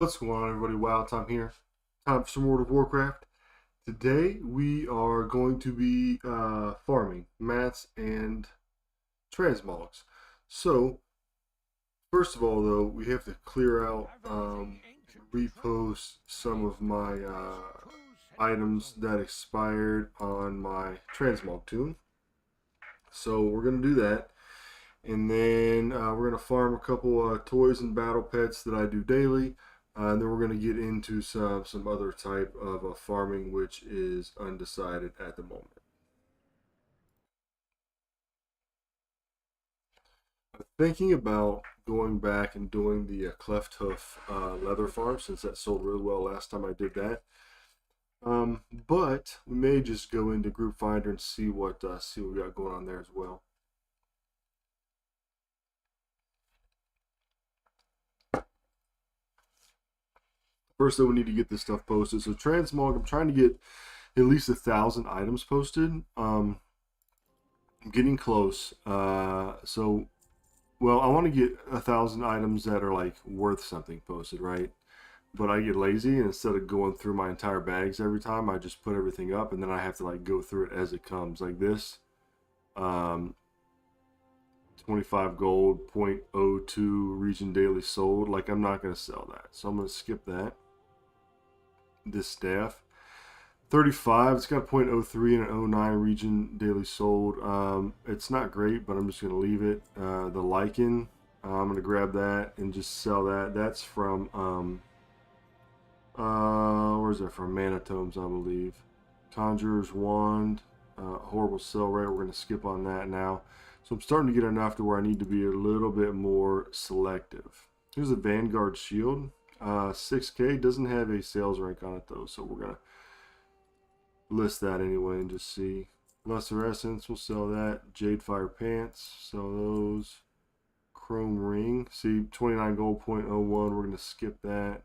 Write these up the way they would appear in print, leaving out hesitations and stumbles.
What's going on, everybody? Wild Time here. Time for some World of Warcraft. Today we are going to be farming mats and transmogs. So, first of all, though, we have to clear out, repost some of my items that expired on my transmog tune. So we're gonna do that, and then we're gonna farm a couple toys and battle pets that I do daily. And then we're going to get into some other type of farming, which is undecided at the moment. I'm thinking about going back and doing the cleft hoof leather farm, since that sold really well last time I did that. But we may just go into Group Finder and see what we got going on there as well. First, though, we need to get this stuff posted. So Transmog, I'm trying to get at least 1,000 items posted. I'm getting close. Well, I want to get 1,000 items that are like worth something posted, right? But I get lazy, and instead of going through my entire bags every time, I just put everything up, and then I have to like go through it as it comes. Like this, 25 gold, 0.02 region daily sold. Like, I'm not gonna sell that, so I'm gonna skip that. This staff, 35. It's got 0.03 and an 09 region daily sold. It's not great, but I'm just gonna leave it. The lichen, I'm gonna grab that and just sell that. That's from where's that from? Manatomes, I believe. Conjurer's Wand, horrible sell rate. We're gonna skip on that now. So I'm starting to get enough to where I need to be a little bit more selective. Here's a Vanguard Shield, 6K. Doesn't have a sales rank on it though, so we're gonna list that anyway and just see. Lesser Essence, we'll sell that. Jade Fire Pants, sell those. Chrome Ring, see, 29 gold, 0.01. We're gonna skip that.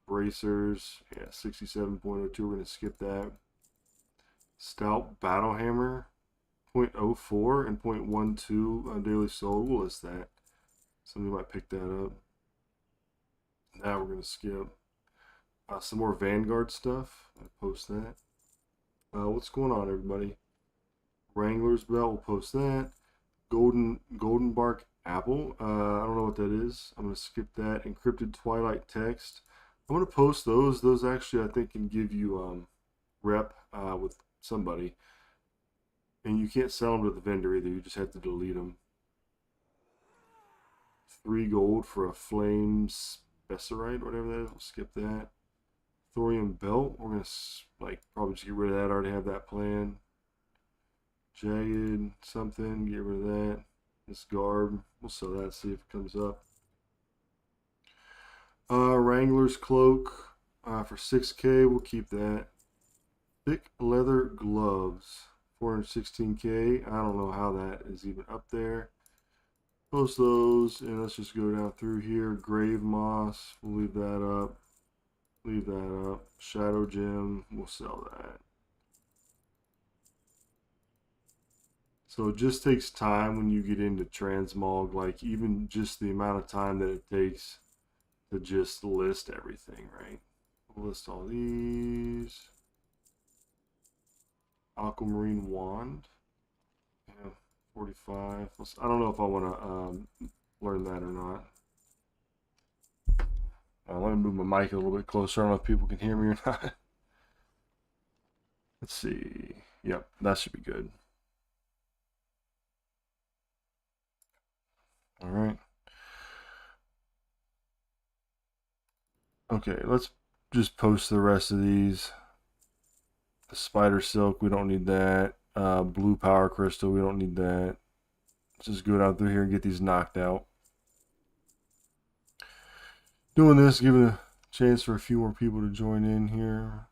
Bracers, yeah, 67.02. We're gonna skip that. Stout Battle Hammer, 0.04 and 0.12 on daily sold. We'll list that. Somebody might pick that up. Now we're gonna skip. Some more Vanguard stuff. I'll post that. What's going on, everybody? Wrangler's Belt. We'll post that. Golden Bark Apple. I don't know what that is. I'm gonna skip that. Encrypted Twilight Text. I'm gonna post those. Those actually, I think, can give you rep with somebody, and you can't sell them to the vendor either. You just have to delete them. 3 gold for a Flame Specerite, whatever that is. We'll skip that. Thorium Belt. We're gonna like probably just get rid of that. I already have that plan. Jagged something. Get rid of that. This garb. We'll sell that. See if it comes up. Wrangler's Cloak for 6K. We'll keep that. Thick leather gloves, 416K. I don't know how that is even up there. Post those, and let's just go down through here. Grave Moss, we'll leave that up. Leave that up. Shadow Gem, we'll sell that. So it just takes time when you get into Transmog, like even just the amount of time that it takes to just list everything, right? We'll list all these. Aquamarine Wand. Yeah, 45. I don't know if I want to learn that or not. Let me move my mic a little bit closer. I don't know if people can hear me or not. Let's see. Yep, that should be good. All right. Okay, let's just post the rest of these. The Spider Silk, we don't need that. Blue Power Crystal, we don't need that. Let's just go down through here and get these knocked out. Doing this, giving a chance for a few more people to join in here.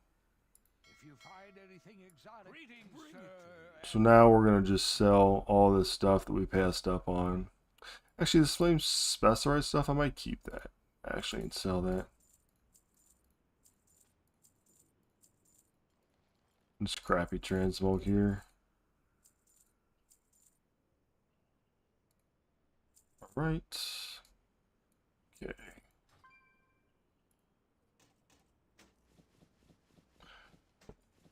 If you find anything exotic, so now we're going to just sell all this stuff that we passed up on. Actually, this Flame Specerite stuff, I might keep that, actually, and sell that. This crappy Transmog here. Alright. Okay.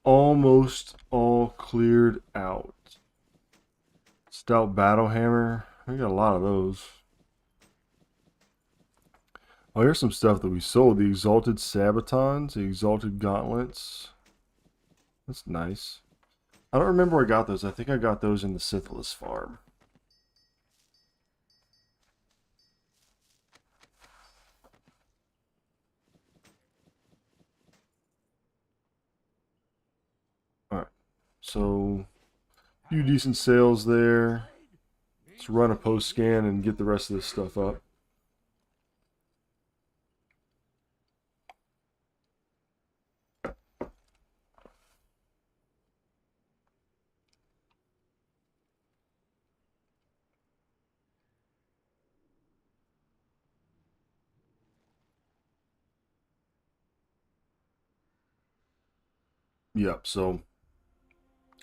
almost all cleared out. Stout battle hammer. We got a lot of those. Oh, here's some stuff that we sold. The exalted sabatons, the exalted gauntlets. That's nice. I don't remember where I got those. I think I got those in the Syphilis farm. Alright. So, a few decent sales there. Let's run a post scan and get the rest of this stuff up. Yep, so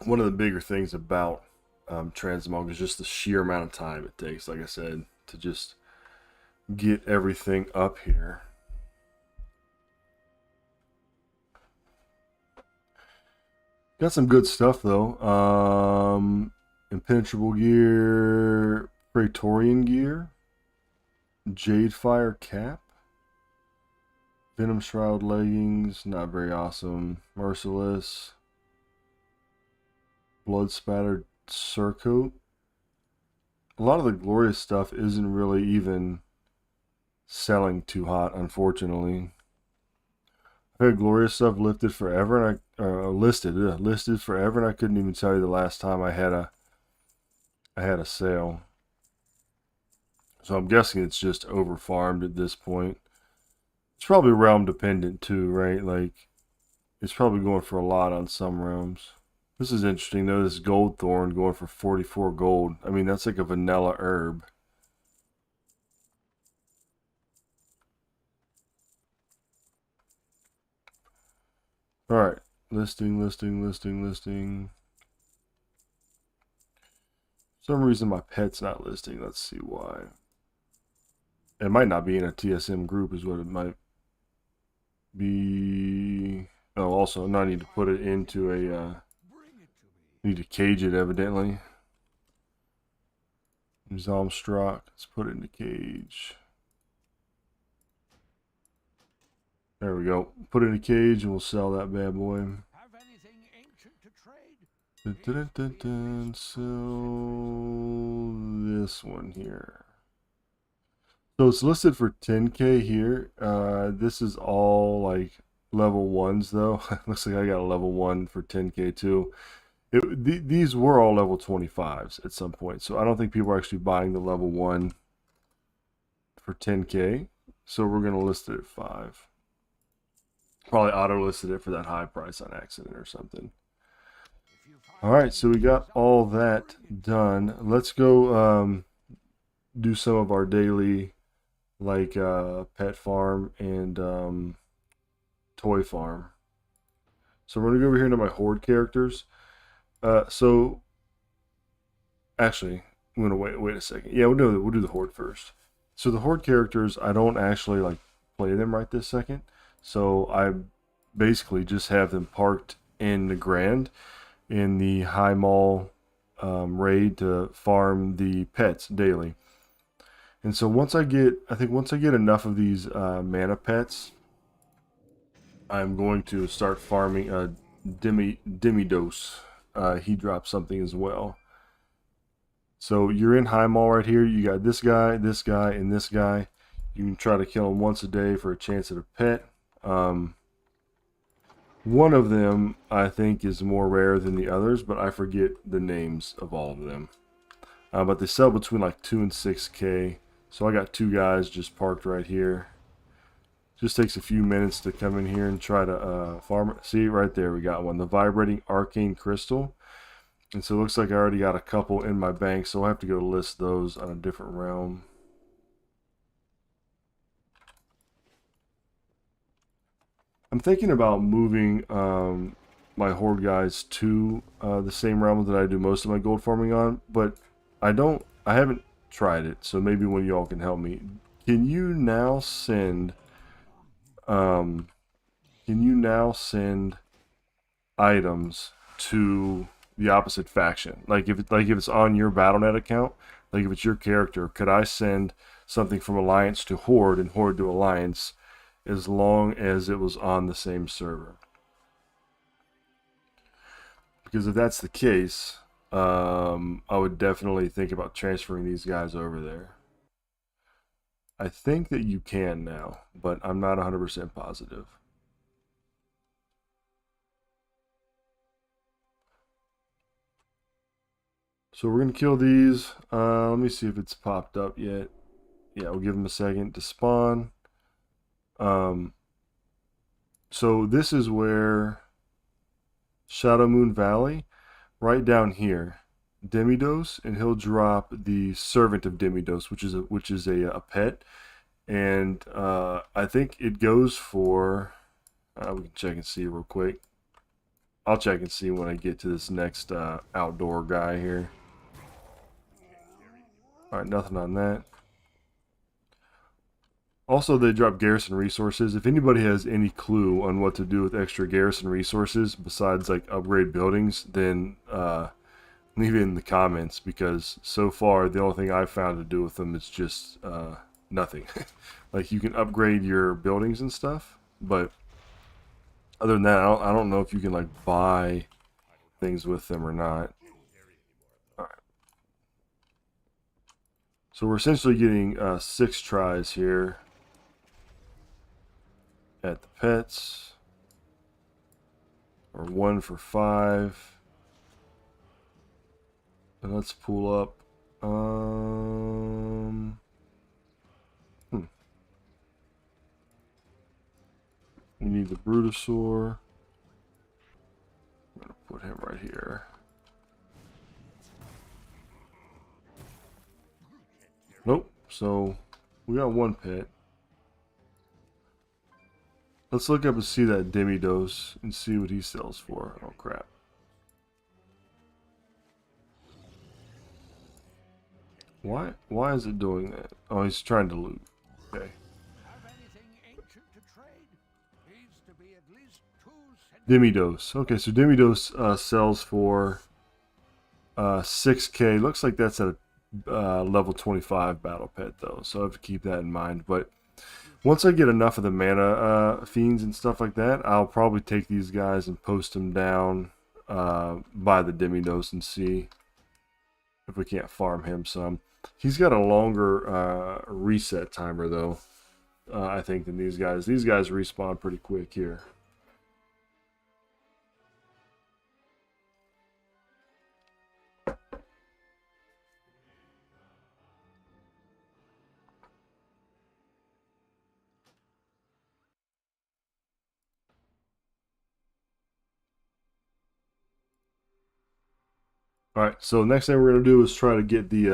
one of the bigger things about Transmog is just the sheer amount of time it takes, like I said, to just get everything up here. Got some good stuff though. Impenetrable gear, Praetorian gear, Jade Fire cap, Venom Shroud leggings, not very awesome. Merciless, Blood Spattered surcoat. A lot of the glorious stuff isn't really even selling too hot, unfortunately. I've had glorious stuff lifted forever, and listed forever, and I couldn't even tell you the last time I had a sale. So I'm guessing it's just over farmed at this point. It's probably realm dependent too, right? Like it's probably going for a lot on some realms. This is interesting though. This gold thorn going for 44 gold. I mean that's like a vanilla herb. All right, listing. For some reason my pet's not listing. Let's see why. It might not be in a TSM group is what it might be. Oh, also, now I need to put it into a, need to cage it evidently. Zalmstrock, let's put it in the cage. There we go. Put it in a cage and we'll sell that bad boy. Have anything ancient to trade? Sell this one here. So it's listed for 10k here. This is all like level 1s though. Looks like I got a level 1 for 10k too. These were all level 25s at some point. So I don't think people are actually buying the level 1 for 10k. So we're going to list it at 5. Probably auto listed it for that high price on accident or something. Alright, so we got all that done. Let's go do some of our daily like pet farm and toy farm. So we're gonna go over here to my horde characters. So actually, I'm gonna wait a second. Yeah, we'll do the horde first. So the horde characters, I don't actually like play them right this second. So I basically just have them parked in the Grand in the High Mall raid to farm the pets daily. And so once I get enough of these mana pets, I'm going to start farming Demidos. He drops something as well. So you're in High Mall right here. You got this guy, and this guy. You can try to kill them once a day for a chance at a pet. One of them I think is more rare than the others, but I forget the names of all of them. But they sell between like 2 and 6k. So I got 2 guys just parked right here. Just takes a few minutes to come in here and try to farm it. See right there, we got one, the vibrating arcane crystal. And so it looks like I already got a couple in my bank, so I'll have to go list those on a different realm. I'm thinking about moving my horde guys to the same realm that I do most of my gold farming on, but I haven't tried it, so maybe one of y'all can help me. Can you now send items to the opposite faction. Like if it's on your BattleNet account, like if it's your character, could I send something from Alliance to Horde and Horde to Alliance as long as it was on the same server? Because if that's the case, I would definitely think about transferring these guys over there. I think that you can now, but I'm not 100% positive. So we're going to kill these. Let me see if it's popped up yet. Yeah, we'll give them a second to spawn. So this is where Shadow Moon Valley, right down here, Demidos, and he'll drop the Servant of Demidos, which is a pet, and I think it goes for. We can check and see real quick. I'll check and see when I get to this next outdoor guy here. All right, nothing on that. Also, they drop garrison resources. If anybody has any clue on what to do with extra garrison resources besides like upgrade buildings, then leave it in the comments, because so far the only thing I've found to do with them is just nothing. Like you can upgrade your buildings and stuff, but other than that, I don't know if you can like buy things with them or not. All right. So we're essentially getting 6 tries here at the pets, or 1 for 5. And let's pull up. We need the Brutosaur. I'm gonna put him right here. Nope. So we got 1 pet. Let's look up and see that Demidos and see what he sells for. Oh crap. Why is it doing that? Oh, he's trying to loot. Okay. Demidos. Okay, so Demidos sells for 6K. Looks like that's at a level 25 battle pet though, so I have to keep that in mind. But once I get enough of the mana fiends and stuff like that, I'll probably take these guys and post them down by the Demidos and see if we can't farm him some. He's got a longer reset timer though, I think, than these guys. These guys respawn pretty quick here. Alright, so the next thing we're going to do is try to get the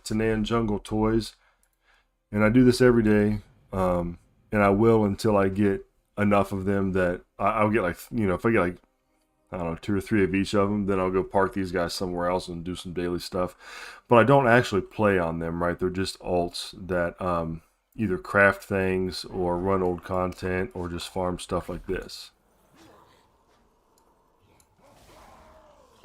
Tanan Jungle toys. And I do this every day, and I will until I get enough of them that I'll get, like, you know, if I get like, I don't know, 2 or 3 of each of them, then I'll go park these guys somewhere else and do some daily stuff. But I don't actually play on them, right? They're just alts that either craft things or run old content or just farm stuff like this.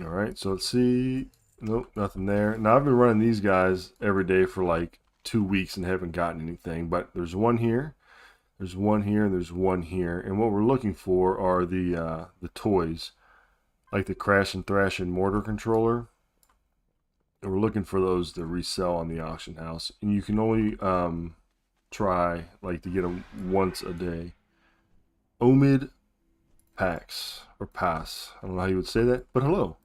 Alright, so let's see. Nope, nothing there. Now, I've been running these guys every day for like 2 weeks and haven't gotten anything. But there's one here, there's one here, and there's one here. And what we're looking for are the toys, like the Crash and Thrash and Mortar controller. And we're looking for those to resell on the auction house. And you can only try like to get them once a day. Omid Pax, or Pass. I don't know how you would say that, but hello.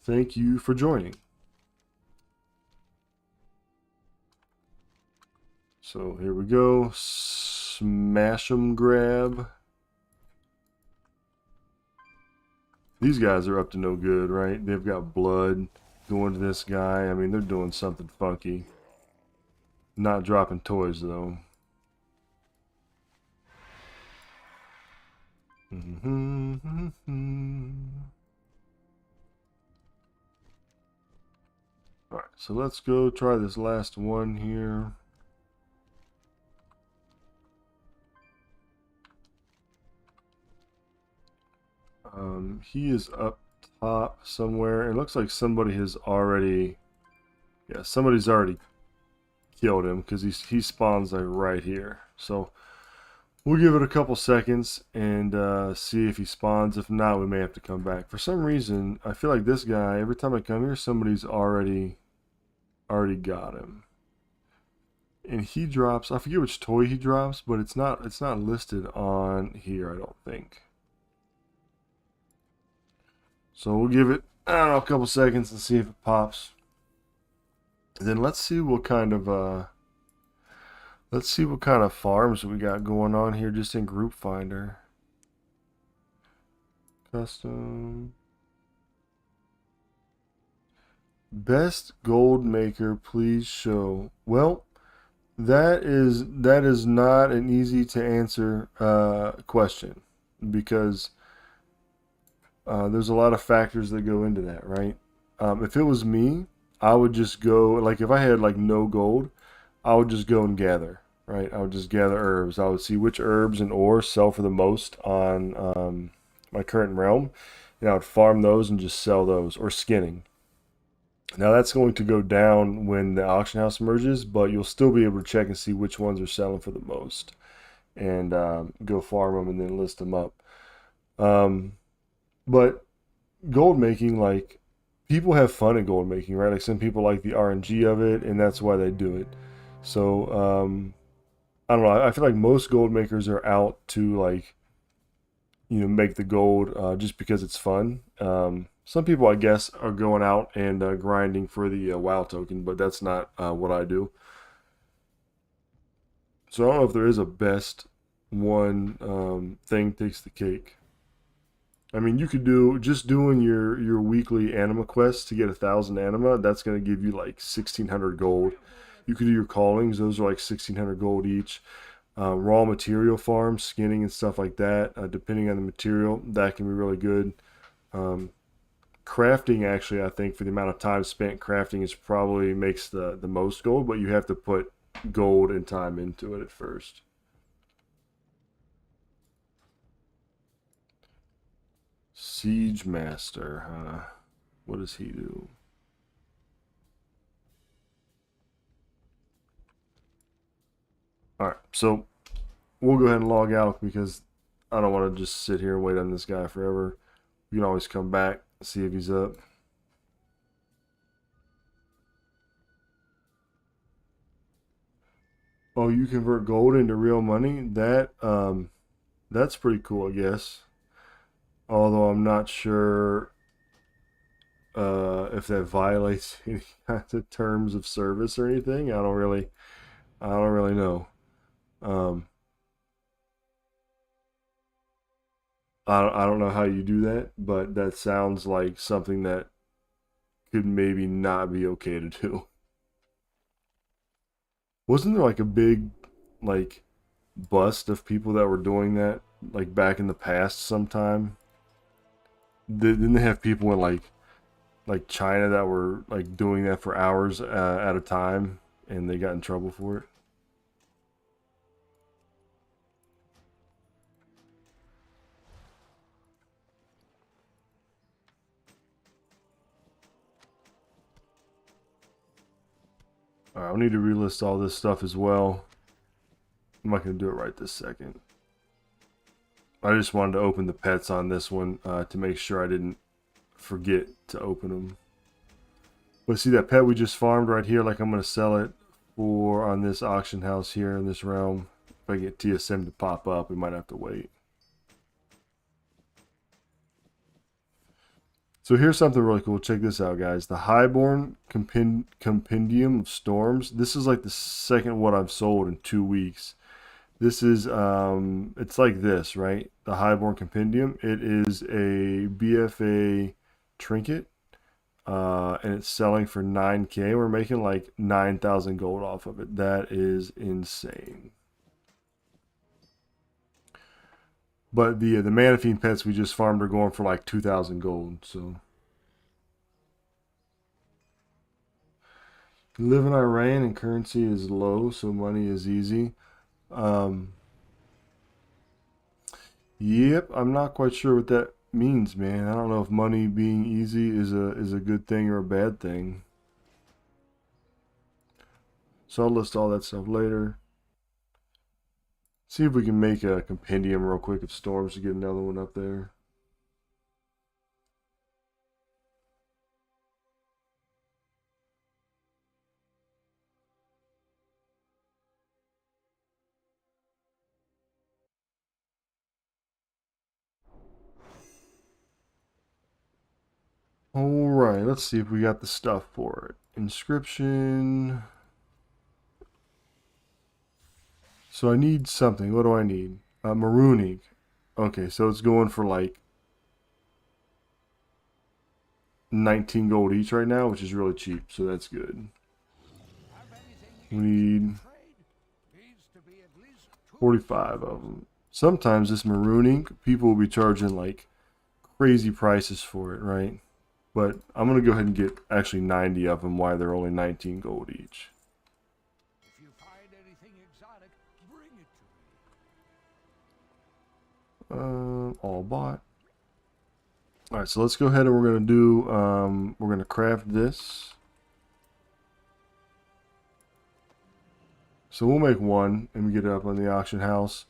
Thank you for joining. So here we go. Smash 'em grab. These guys are up to no good, right? They've got blood going to this guy. I mean, they're doing something funky. Not dropping toys, though. Alright, so let's go try this last one here. He is up top somewhere. It looks like somebody has already, yeah, somebody's already killed him because he spawns like right here. So we'll give it a couple seconds and see if he spawns. If not, we may have to come back. For some reason, I feel like this guy, every time I come here, somebody's already got him. And he drops, I forget which toy he drops, but it's not listed on here, I don't think. So we'll give it, I don't know, a couple seconds and see if it pops. And then let's see what kind of farms we got going on here just in Group Finder. Custom. Best gold maker, please show. Well, that is not an easy to answer question because there's a lot of factors that go into that, right? If it was me, I would just go, like if I had like no gold, I would just go and gather, right? I would just gather herbs. I would see which herbs and ores sell for the most on my current realm, and I would farm those and just sell those, or skinning. Now that's going to go down when the auction house merges, but you'll still be able to check and see which ones are selling for the most, and go farm them and then list them up. But gold making, like, people have fun at gold making, right? Like some people like the RNG of it, and that's why they do it. So I don't know. I feel like most gold makers are out to, like, make the gold just because it's fun. Some people, I guess, are going out and grinding for the WoW token, but that's not what I do. So I don't know if there is a best one thing takes the cake. I mean, you could do just doing your weekly anima quests to get 1,000 anima. That's going to give you like 1,600 gold. You could do your callings; those are like 1,600 gold each. Raw material farms, skinning and stuff like that. Depending on the material, that can be really good. Crafting, actually, I think for the amount of time spent crafting, is probably makes the most gold, but you have to put gold and time into it at first. Siege Master, huh? What does he do? Alright, so we'll go ahead and log out because I don't want to just sit here and wait on this guy forever. We can always come back, see if he's up. Oh, you convert gold into real money? That's pretty cool, I guess. Although I'm not sure if that violates any kinds of terms of service or anything. I don't really know. Um, I don't know how you do that, but that sounds like something that could maybe not be okay to do. Wasn't there like a big, like, bust of people that were doing that, like back in the past sometime? Didn't they have people in like China that were like doing that for hours at a time, and they got in trouble for it? All right, I need to relist all this stuff as well. I'm not going to do it right this second. I just wanted to open the pets on this one to make sure I didn't forget to open them. But see that pet we just farmed right here, like I'm going to sell it for on this auction house here in this realm. If I get TSM to pop up, we might have to wait. So here's something really cool. Check this out, guys. The Highborn Compendium of Storms. This is like the second one I've sold in 2 weeks. This is, it's like this, right? The Highborn Compendium. It is a BFA trinket, and it's selling for 9K. We're making like 9,000 gold off of it. That is insane. But the Manaphy pets we just farmed are going for like 2,000 gold. So we live in Iran and currency is low, so money is easy. Yep, I'm not quite sure what that means, man. I don't know if money being easy is a good thing or a bad thing. So I'll list all that stuff later. See if we can make a compendium real quick of storms to get another one up there. Alright, let's see if we got the stuff for it. Inscription. So I need something. What do I need? Maroon ink. Okay, so it's going for like 19 gold each right now, which is really cheap, so that's good. We need 45 of them. Sometimes this maroon ink, people will be charging like crazy prices for it, right? But I'm going to go ahead and get actually 90 of them while they're only 19 gold each. If you find anything exotic, bring it to me. All bought. Alright, so let's go ahead and we're going to do, we're going to craft this. So we'll make one and we get it up on the auction house.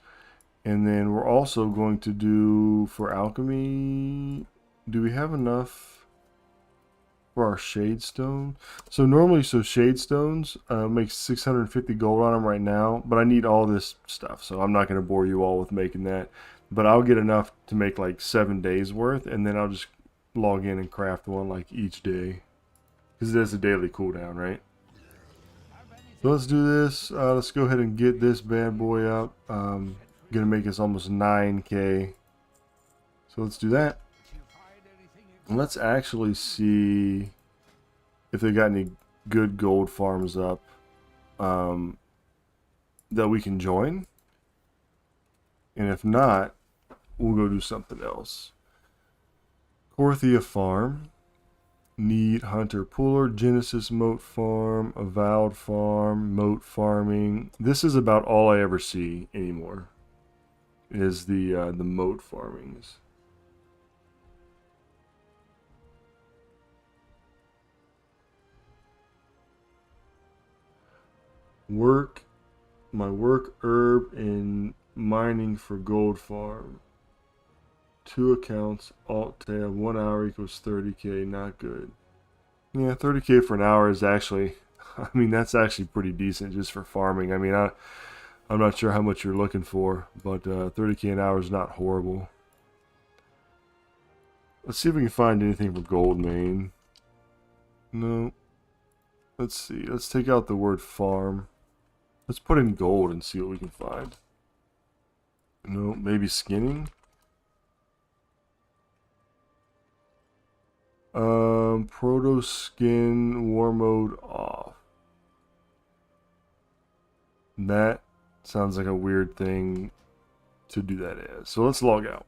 And then we're also going to do for alchemy. Do we have enough for our shade stone? So normally, shade stones make 650 gold on them right now, but I need all this stuff, so I'm not going to bore you all with making that. But I'll get enough to make like 7 days worth, and then I'll just log in and craft one like each day, because it has a daily cooldown, right? So let's do this. Let's go ahead and get this bad boy up. Gonna make us almost 9k. So let's do that. And let's actually see if they got any good gold farms up that we can join. And if not, we'll go do something else. Corthia Farm. Need Hunter Puller, Genesis Moat Farm, Avowed Farm, Moat Farming. This is about all I ever see anymore. Is the moat farmings. My work herb and mining for gold farm. 2 accounts, alt tab, 1 hour equals 30k, not good. Yeah, 30k for an hour is actually, I mean, that's actually pretty decent just for farming. I mean, I'm not sure how much you're looking for, but 30k an hour is not horrible. Let's see if we can find anything for gold main. No. Let's see. Let's take out the word farm. Let's put in gold and see what we can find. No, maybe skinning. Proto skin war mode off. That sounds like a weird thing to do that as. So let's log out.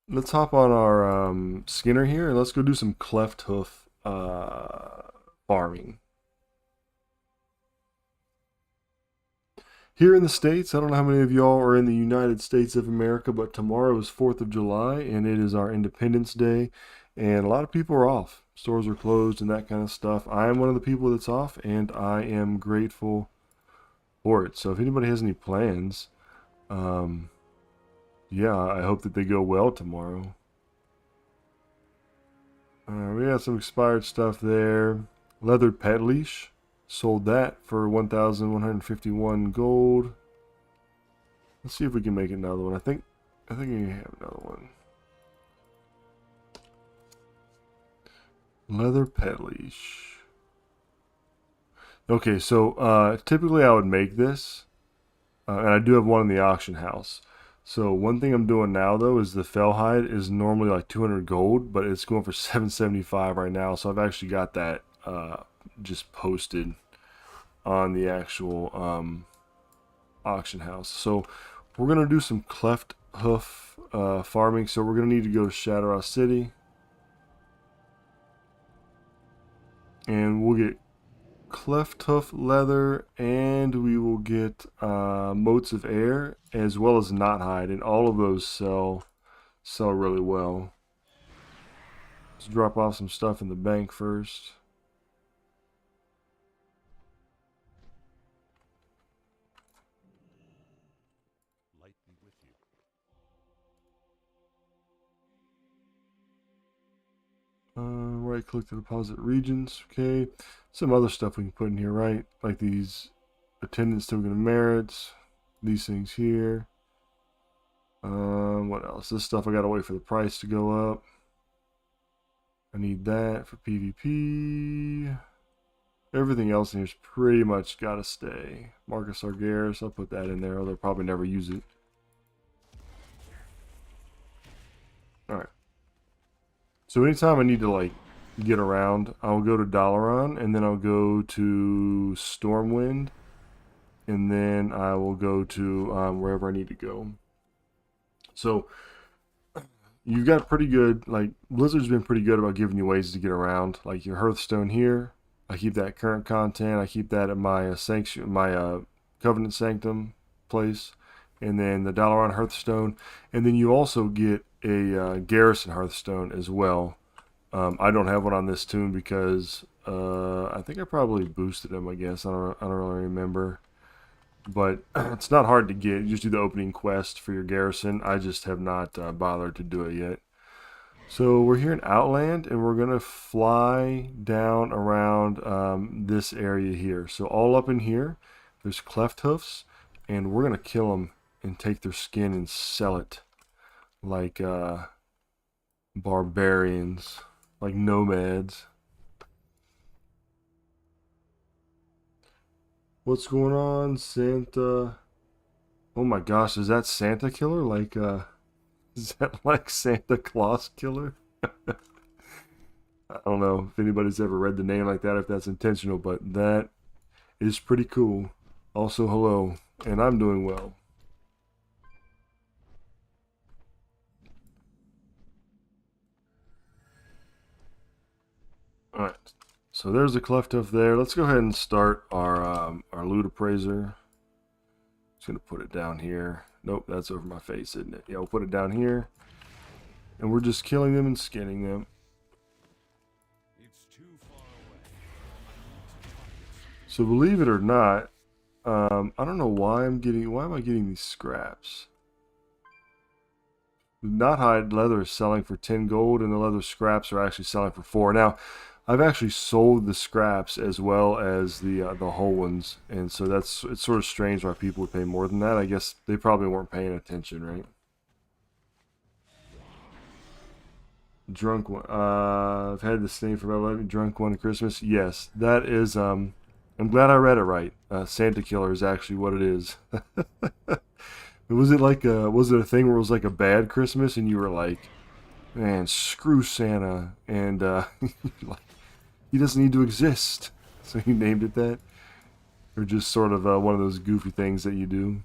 Let's hop on our Skinner here and let's go do some cleft hoof farming. Here in the States, I don't know how many of y'all are in the United States of America, but tomorrow is 4th of July and it is our Independence Day. And a lot of people are off. Stores are closed and that kind of stuff. I am one of the people that's off and I am grateful for it. So if anybody has any plans, yeah, I hope that they go well tomorrow. We got some expired stuff there. Leather pet leash. Sold that for 1,151 gold. Let's see if we can make another one. I think I have another one. Leather pet leash. Okay, so typically I would make this, and I do have one in the auction house. So one thing I'm doing now though is the fell hide is normally like 200 gold, but it's going for 775 right now. So I've actually got that just posted on the actual auction house. So we're gonna do some cleft hoof farming. So we're gonna need to go to Shadowrock City, and we'll get cleft hoof leather, and we will get motes of air as well as knot hide, and all of those sell sell really well. Let's drop off some stuff in the bank first. Light be with you. Right click to deposit regions. Okay. Some other stuff we can put in here, right? Like these attendance token of merits. These things here. What else? This stuff I gotta wait for the price to go up. I need that for PvP. Everything else in here's pretty much gotta stay. Marcus Argeris, I'll put that in there, although I'll probably never use it. Alright. So anytime I need to like get around, I'll go to Dalaran, and then I'll go to Stormwind, and then I will go to wherever I need to go. So you've got pretty good, like Blizzard's been pretty good about giving you ways to get around. Like your Hearthstone here, I keep that current content. I keep that at my Covenant Sanctum place, and then the Dalaran Hearthstone, and then you also get a Garrison Hearthstone as well. I don't have one on this tune because I think I probably boosted him. I guess I don't really remember, but it's not hard to get. You just do the opening quest for your Garrison. I just have not bothered to do it yet. So we're here in Outland, and we're gonna fly down around this area here. So all up in here, there's cleft hoofs, and we're gonna kill them and take their skin and sell it like barbarians, like nomads. What's going on, Santa? Oh my gosh, is that Santa Killer? Like, is that like Santa Claus Killer? I don't know if anybody's ever read the name like that, if that's intentional, but that is pretty cool. Also, hello, and I'm doing well. Alright, so there's a cleft hoof there. Let's go ahead and start our loot appraiser. Just gonna put it down here. Nope, that's over my face, isn't it? Yeah, we'll put it down here. And we're just killing them and skinning them. It's too far away. So believe it or not, I don't know why am I getting these scraps? Not hide leather is selling for 10 gold, and the leather scraps are actually selling for 4. Now, I've actually sold the scraps as well as the whole ones, and so it's sort of strange why people would pay more than that. I guess they probably weren't paying attention, right? Drunk one. I've had this thing for about 11. Drunk one at Christmas. Yes, that is. I'm glad I read it right. Santa Killer is actually what it is. Was it like was it a thing where it was like a bad Christmas and you were like, man, screw Santa, and like, he doesn't need to exist, so you named it that, or just sort of one of those goofy things that you do?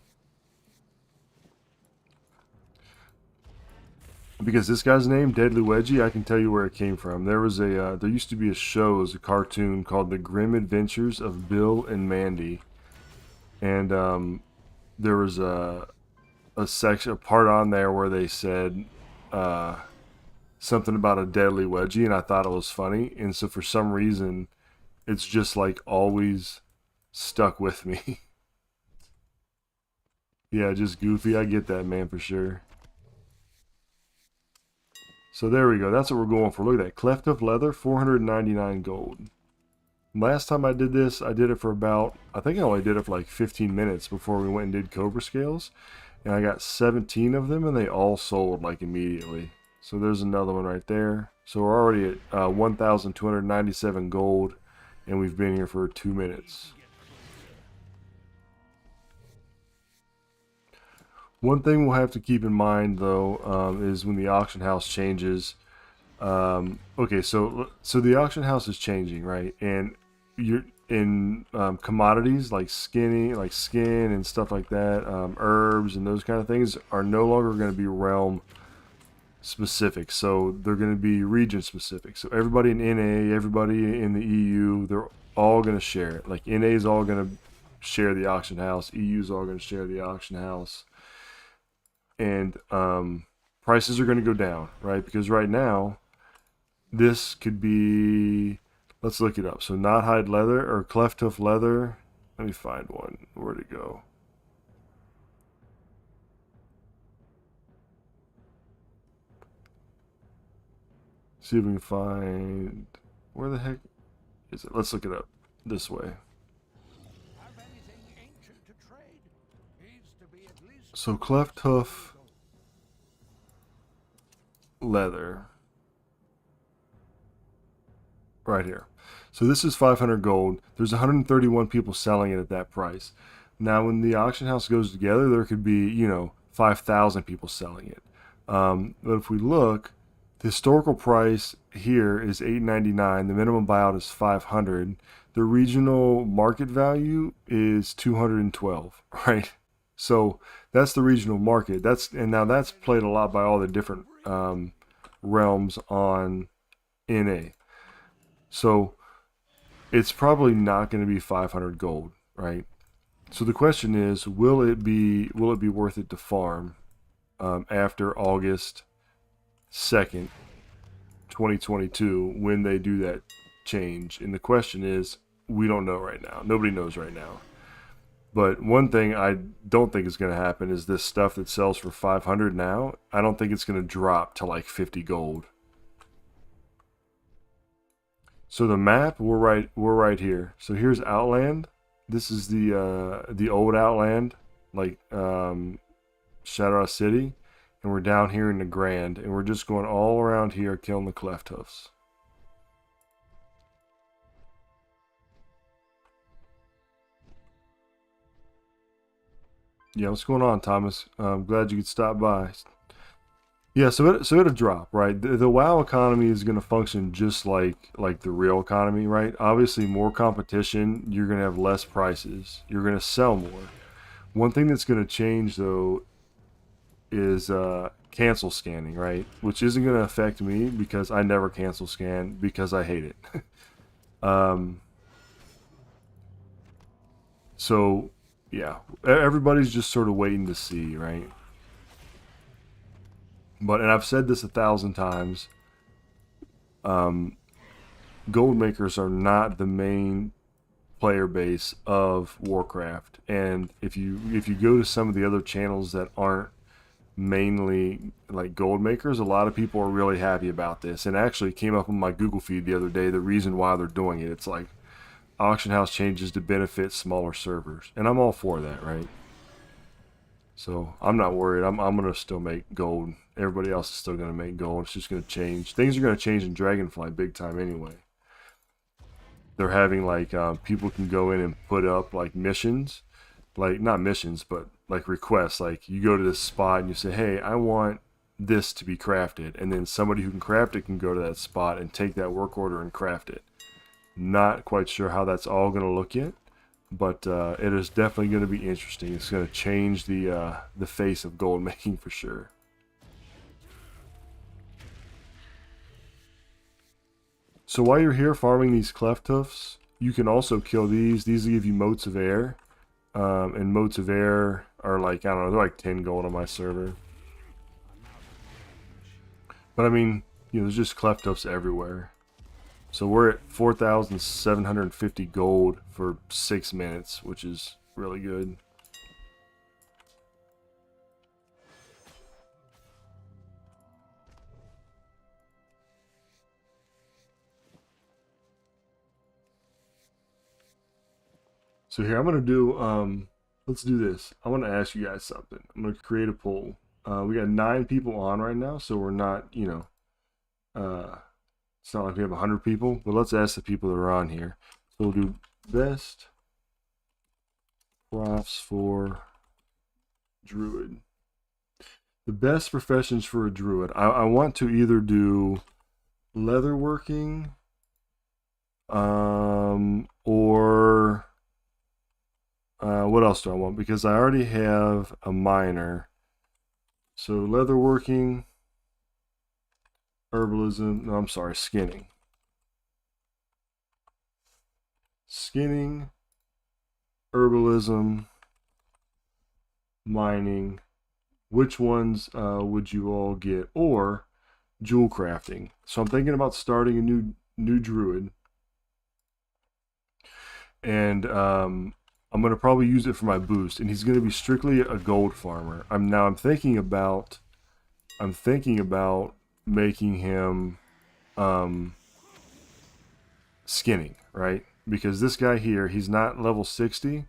Because this guy's name, Deadly Wedgie, I can tell you where it came from. There was there used to be a show, as a cartoon called The Grim Adventures of Bill and Mandy, and there was a part on there where they said something about a deadly wedgie, and I thought it was funny, and so for some reason, it's just like always stuck with me. Yeah, just goofy. I get that, man, for sure. So there we go. That's what we're going for. Look at that. Cleft of leather, 499 gold. Last time I did this, I did it for about, I think I only did it for like 15 minutes before we went and did Cobra Scales. And I got 17 of them, and they all sold like immediately. So there's another one right there. So we're already at 1,297 gold, and we've been here for 2 minutes. One thing we'll have to keep in mind, though, is when the auction house changes. Okay, so the auction house is changing, right? And you're in commodities like skin and stuff like that, herbs and those kind of things are no longer going to be realm specific. So they're going to be region specific. So everybody in NA, everybody in the EU, they're all going to share it. Like NA is all going to share the auction house, EU is all going to share the auction house. And prices are going to go down, right? Because right now, this could be, let's look it up. So not hide leather or cleft hoof leather. Let me find one. Where'd it go? See if we can find, where the heck is it? Let's look it up this way. Have anything ancient to trade? Needs to be at least So cleft hoof leather. Right here. So this is 500 gold. There's 131 people selling it at that price. Now, when the auction house goes together, there could be, 5,000 people selling it. But if we look, the historical price here is $8.99. The minimum buyout is 500. The regional market value is 212, right? So that's the regional market. Now that's played a lot by all the different realms on NA. So it's probably not going to be 500 gold, right? So the question is, will it be worth it to farm after August 2nd, 2022, when they do that change? And the question is, we don't know right now. Nobody knows right now. But one thing I don't think is going to happen is this stuff that sells for 500 now, I don't think it's going to drop to like 50 gold. So the map, we're right here. So here's Outland. This is the old Outland, like Shadow City, and we're down here in the Grand, and we're just going all around here killing the cleft hoofs. Yeah, what's going on, Thomas? I'm glad you could stop by. Yeah, so it'll drop, right? The WoW economy is going to function just like the real economy, right? Obviously, more competition, you're going to have less prices. You're going to sell more. One thing that's going to change though is cancel scanning, right? Which isn't going to affect me because I never cancel scan because I hate it. So yeah, everybody's just sort of waiting to see, right? And I've said this 1,000 times. Gold makers are not the main player base of Warcraft, and if you go to some of the other channels that aren't mainly like gold makers, a lot of people are really happy about this. And actually came up on my Google feed the other day, the reason why they're doing it. It's like auction house changes to benefit smaller servers, and I'm all for that, right? So I'm not worried. I'm gonna still make gold. Everybody else is still gonna make gold. It's just gonna change. Things are gonna change in Dragonfly big time anyway. They're having like people can go in and put up like missions, like not missions, but like requests. Like you go to this spot and you say, "Hey, I want this to be crafted," and then somebody who can craft it can go to that spot and take that work order and craft it. Not quite sure how that's all going to look yet, but it is definitely going to be interesting. It's going to change the face of gold making for sure. So while you're here farming these cleft hoofs, you can also kill these. These give you motes of air, and motes of air are like, I don't know, they're like 10 gold on my server. But I mean, there's just cleft hoofs everywhere. So we're at 4,750 gold for 6 minutes, which is really good. So here, I'm going to do, let's do this. I want to ask you guys something. I'm going to create a poll. We got 9 people on right now, so we're not, it's not like we have 100 people, but let's ask the people that are on here. So we'll do best crafts for druid. The best professions for a druid. I want to either do leatherworking, or what else do I want? Because I already have a miner. So leatherworking, herbalism. No, I'm sorry, skinning. Herbalism, mining, which ones would you all get? Or jewel crafting. So I'm thinking about starting a new druid, and I'm gonna probably use it for my boost, and he's gonna be strictly a gold farmer. I'm thinking about making him skinning, right? Because this guy here, he's not level 60,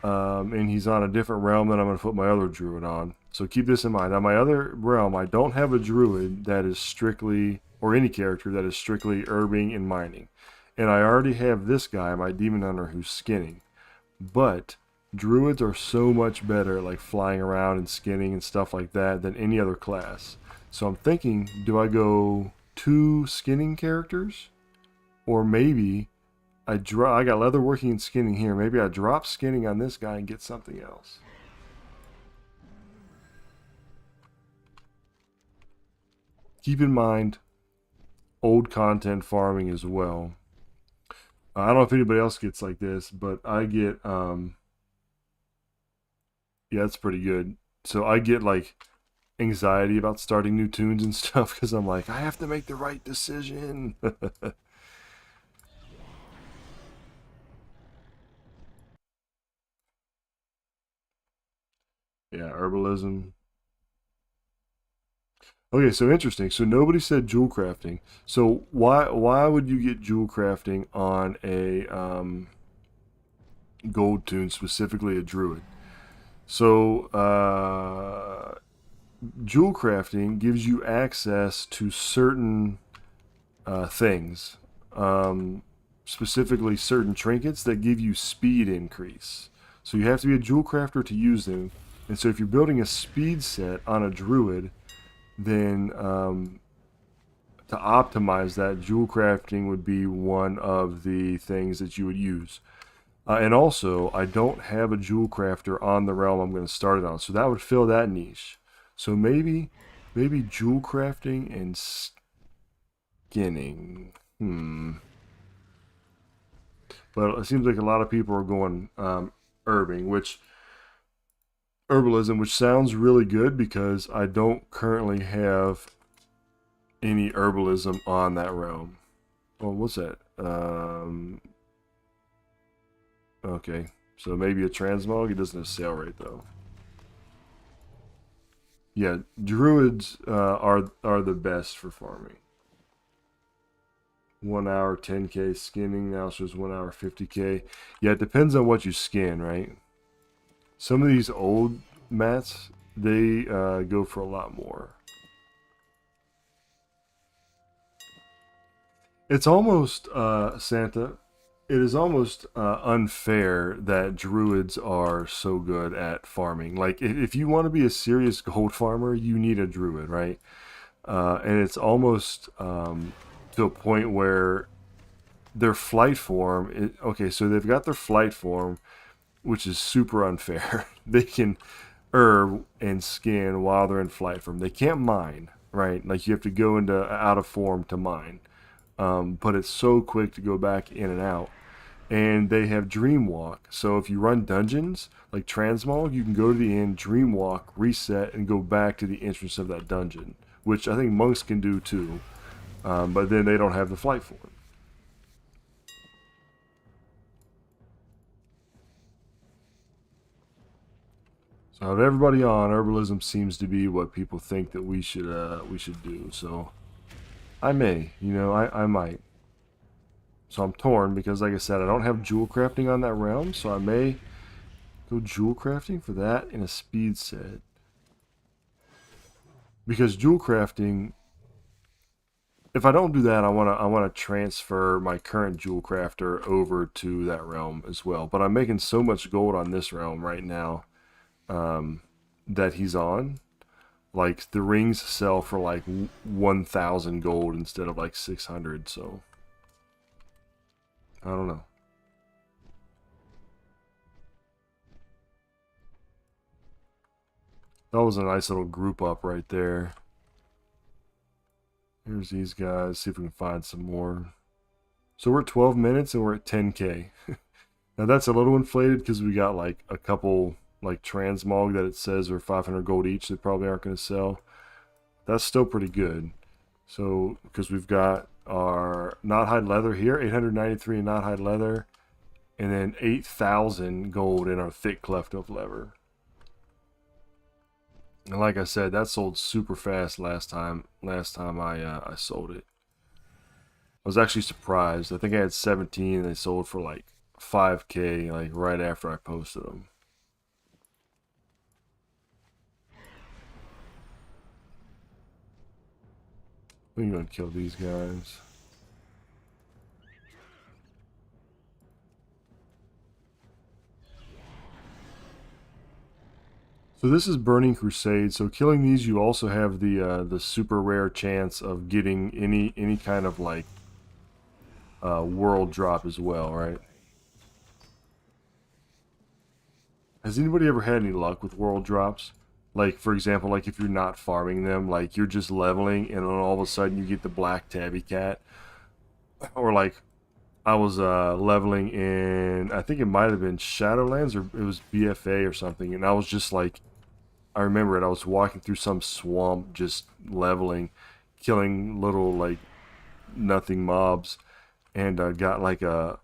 and he's on a different realm than I'm going to put my other druid on. So keep this in mind. On my other realm, I don't have a druid that is strictly, or any character that is strictly herbing and mining. And I already have this guy, my demon hunter, who's skinning. But druids are so much better, like flying around and skinning and stuff like that, than any other class. So I'm thinking, do I go 2 skinning characters? Or maybe I got leatherworking and skinning here. Maybe I drop skinning on this guy and get something else. Keep in mind, old content farming as well. I don't know if anybody else gets like this, but I get, yeah, that's pretty good. So I get like anxiety about starting new tunes and stuff because I'm like, I have to make the right decision. Yeah, herbalism. Okay, so interesting. So nobody said jewel crafting. So why would you get jewel crafting on a gold tune, specifically a druid? So jewel crafting gives you access to certain things, specifically certain trinkets that give you speed increase. So you have to be a jewel crafter to use them. And so if you're building a speed set on a druid, then to optimize that, jewel crafting would be one of the things that you would use. And also, I don't have a jewel crafter on the realm I'm going to start it on, so that would fill that niche. So maybe jewel crafting and skinning. But it seems like a lot of people are going herbalism, which sounds really good because I don't currently have any herbalism on that realm. Oh, what's that? Okay, so maybe a transmog. It doesn't have sale rate though. Yeah, druids are the best for farming. 1 hour 10k skinning now shows 1 hour 50k. Yeah, it depends on what you skin, right? Some of these old mats, they go for a lot more. It's almost Santa. It is almost unfair that druids are so good at farming. Like, if you want to be a serious gold farmer, you need a druid, right? And it's almost to a point where their flight form. Okay, so they've got their flight form, which is super unfair. They can herb and skin while they're in flight form. They can't mine, right? Like you have to go into out of form to mine. But it's so quick to go back in and out. And they have dream walk. So if you run dungeons like Transmog, you can go to the end, dream walk, reset, and go back to the entrance of that dungeon, which I think monks can do too. But then they don't have the flight form. So out of everybody on, herbalism seems to be what people think that we should do. So I may, I might. So I'm torn because, like I said, I don't have jewel crafting on that realm, so I may go jewel crafting for that in a speed set. Because jewel crafting, if I don't do that, I wanna transfer my current jewel crafter over to that realm as well. But I'm making so much gold on this realm right now that he's on. Like the rings sell for like 1,000 gold instead of like 600. So I don't know. That was a nice little group up right there. Here's these guys. See if we can find some more. So we're at 12 minutes and we're at 10k. Now that's a little inflated because we got like a couple like Transmog that it says are 500 gold each, they probably aren't going to sell. That's still pretty good. So, because we've got our knot-hide leather here, 893 in knot-hide leather, and then 8,000 gold in our thick cleft of leather. And like I said, that sold super fast last time I sold it. I was actually surprised. I think I had 17 and they sold for like 5K like right after I posted them. We're gonna kill these guys. So this is Burning Crusade. So killing these, you also have the super rare chance of getting any kind of like world drop as well, right? Has anybody ever had any luck with world drops? Like, for example, like if you're not farming them, like you're just leveling and then all of a sudden you get the black tabby cat. Or like, I was leveling in, I think it might have been Shadowlands or it was BFA or something. And I was just like, I remember it, I was walking through some swamp just leveling, killing little like nothing mobs. And got like a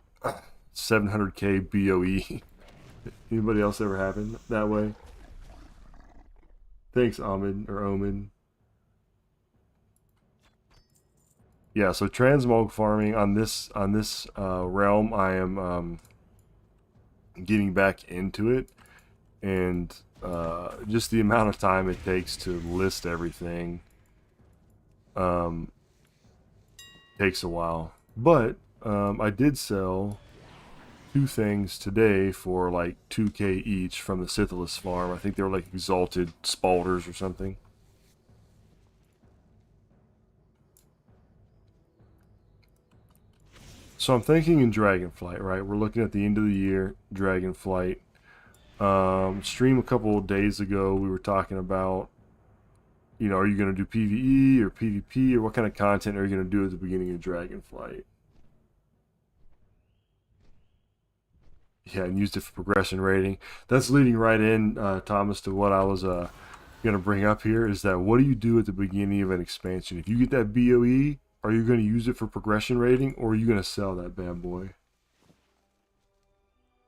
700k BOE. Anybody else ever happened that way? Thanks, Ahmed or Omen. Yeah, so transmog farming on this realm, I am getting back into it, and just the amount of time it takes to list everything takes a while. But I did sell 2 things today for like 2k each from the Scythelus farm. I think they were like exalted spalders or something. So I'm thinking in Dragonflight, right? We're looking at the end of the year, Dragonflight. Stream a couple of days ago, we were talking about, you know, are you going to do PvE or PvP, or what kind of content are you going to do at the beginning of Dragonflight? Yeah, and used it for progression rating. That's leading right in, Thomas, to what I was going to bring up here, is that what do you do at the beginning of an expansion? If you get that BOE, are you going to use it for progression rating, or are you going to sell that bad boy?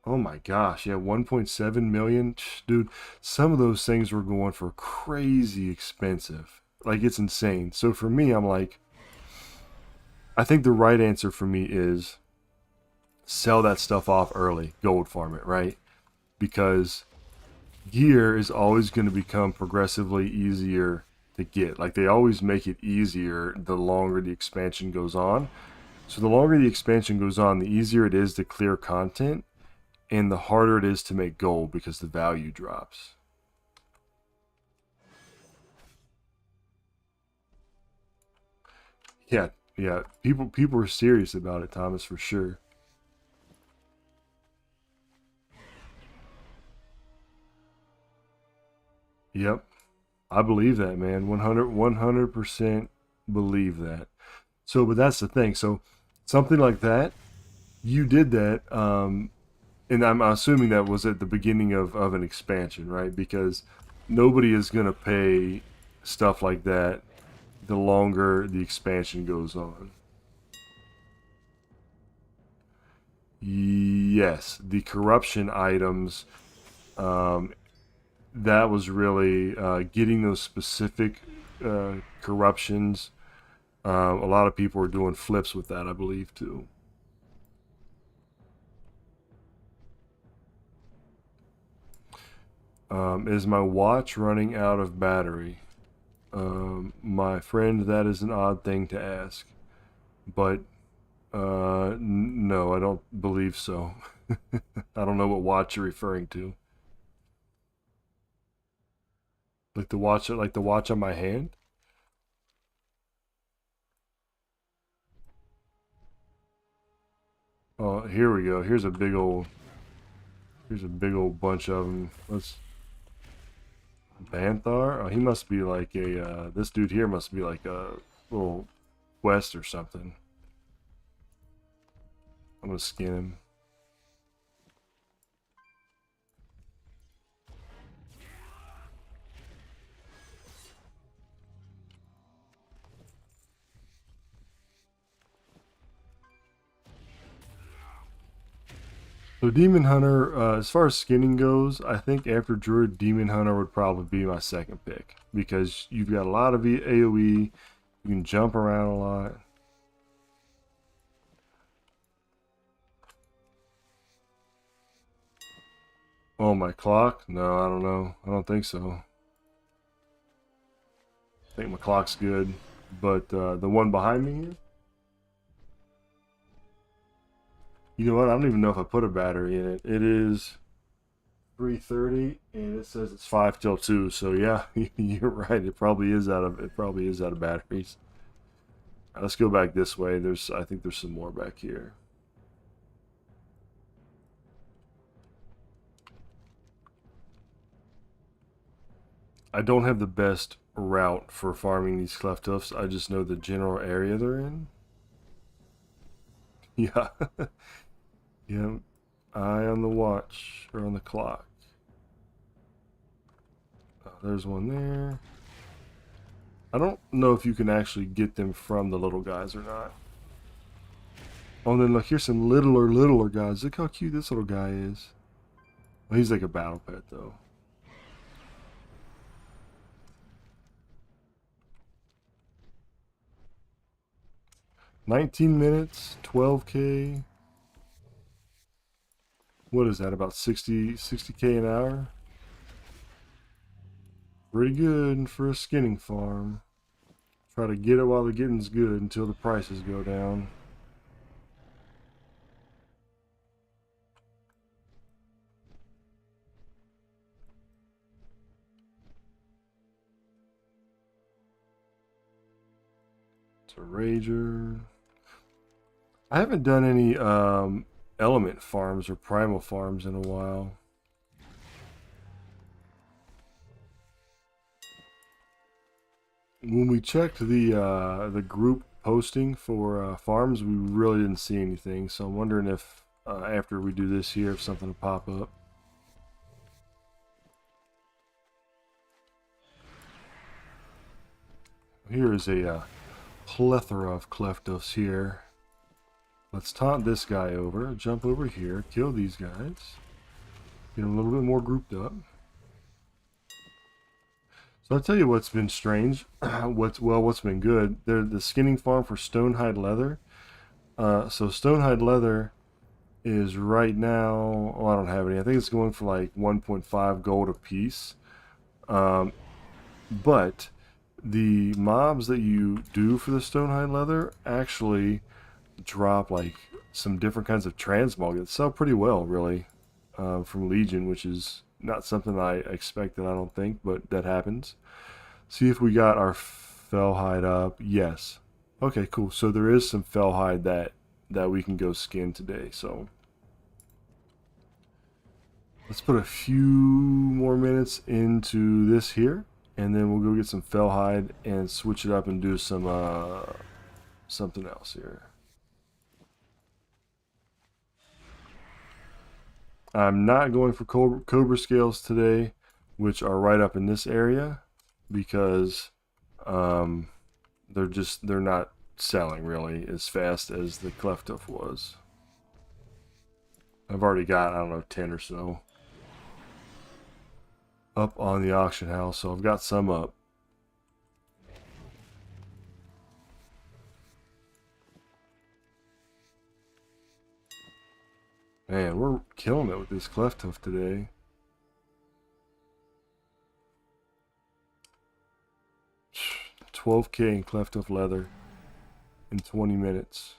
Oh my gosh, yeah, 1.7 million. Dude, some of those things were going for crazy expensive. Like, it's insane. So for me, I'm like, I think the right answer for me is sell that stuff off early, gold farm it, right? Because gear is always going to become progressively easier to get. Like, they always make it easier the longer the expansion goes on. So the longer the expansion goes on, the easier it is to clear content, and the harder it is to make gold because the value drops. Yeah, yeah. People are serious about it, Thomas, for sure. Yep. I believe that, man. 100% believe that. So, but that's the thing. So, something like that, you did that, and I'm assuming that was at the beginning of an expansion, right? Because nobody is going to pay stuff like that the longer the expansion goes on. Yes, the corruption items, um, that was really getting those specific corruptions. A lot of people are doing flips with that, I believe, too. Is my watch running out of battery? My friend, that is an odd thing to ask. But no, I don't believe so. I don't know what watch you're referring to. Like the watch on my hand? Oh, here we go. Here's a big old bunch of them. Let's Banthar. Oh, he must be like a. This dude here must be like a little quest or something. I'm gonna skin him. So Demon Hunter, as far as skinning goes, I think after Druid, Demon Hunter would probably be my second pick because you've got a lot of AoE, you can jump around a lot. Oh, my clock? No, I don't know. I don't think so. I think my clock's good, but the one behind me here? You know what? I don't even know if I put a battery in it. It is 3:30, and it says it's 5 till 2. So yeah, you're right. It probably is out of batteries. Right, let's go back this way. I think there's some more back here. I don't have the best route for farming these cleft hoofs. I just know the general area they're in. Yeah. Yeah. Eye on the watch, or on the clock. Oh, there's one there. I don't know if you can actually get them from the little guys or not. Oh, and then look, here's some littler guys. Look how cute this little guy is. Well, he's like a battle pet, though. $19 minutes, 12K. What is that, about 60K an hour? Pretty good for a skinning farm. Try to get it while the getting's good until the prices go down. It's a rager. I haven't done any element farms or primal farms in a while. When we checked the group posting for farms, we really didn't see anything. So I'm wondering if after we do this here, if something will pop up. Here is a plethora of cleftos here. Let's taunt this guy over, jump over here, kill these guys, get them a little bit more grouped up. So I'll tell you what's been strange. What's been good. They're the skinning farm for Stonehide leather. So Stonehide leather is right now. Oh, I don't have any. I think it's going for like 1.5 gold a piece. But the mobs that you do for the Stonehide leather actually drop like some different kinds of transmog that sell pretty well, really, from Legion, which is not something I expected, I don't think, but that happens. See if we got our fellhide up. Yes. Okay, cool. So there is some fellhide that we can go skin today. So let's put a few more minutes into this here, and then we'll go get some fellhide and switch it up and do some something else here. I'm not going for cobra scales today, which are right up in this area, because they're not selling really as fast as the cleft hoof was. I've already got, I don't know, 10 or so up on the auction house, so I've got some up. Man, we're killing it with this cleft hoof today. $12K in cleft hoof leather in 20 minutes.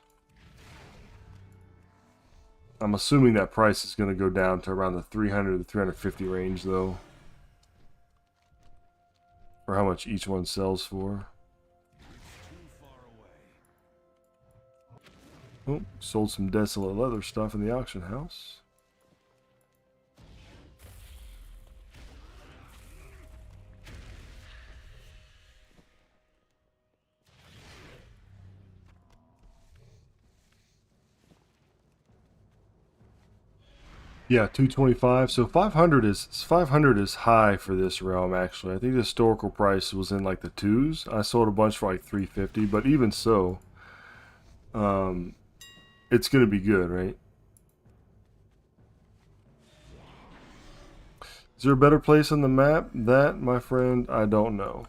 I'm assuming that price is going to go down to around the 300 to 350 range, though, for how much each one sells for. Oh, sold some desolate leather stuff in the auction house. Yeah, 225. So 500 is high for this realm, actually. I think the historical price was in like the 2s. I sold a bunch for like 350, but even so, it's gonna be good, right? Is there a better place on the map? That, my friend, I don't know.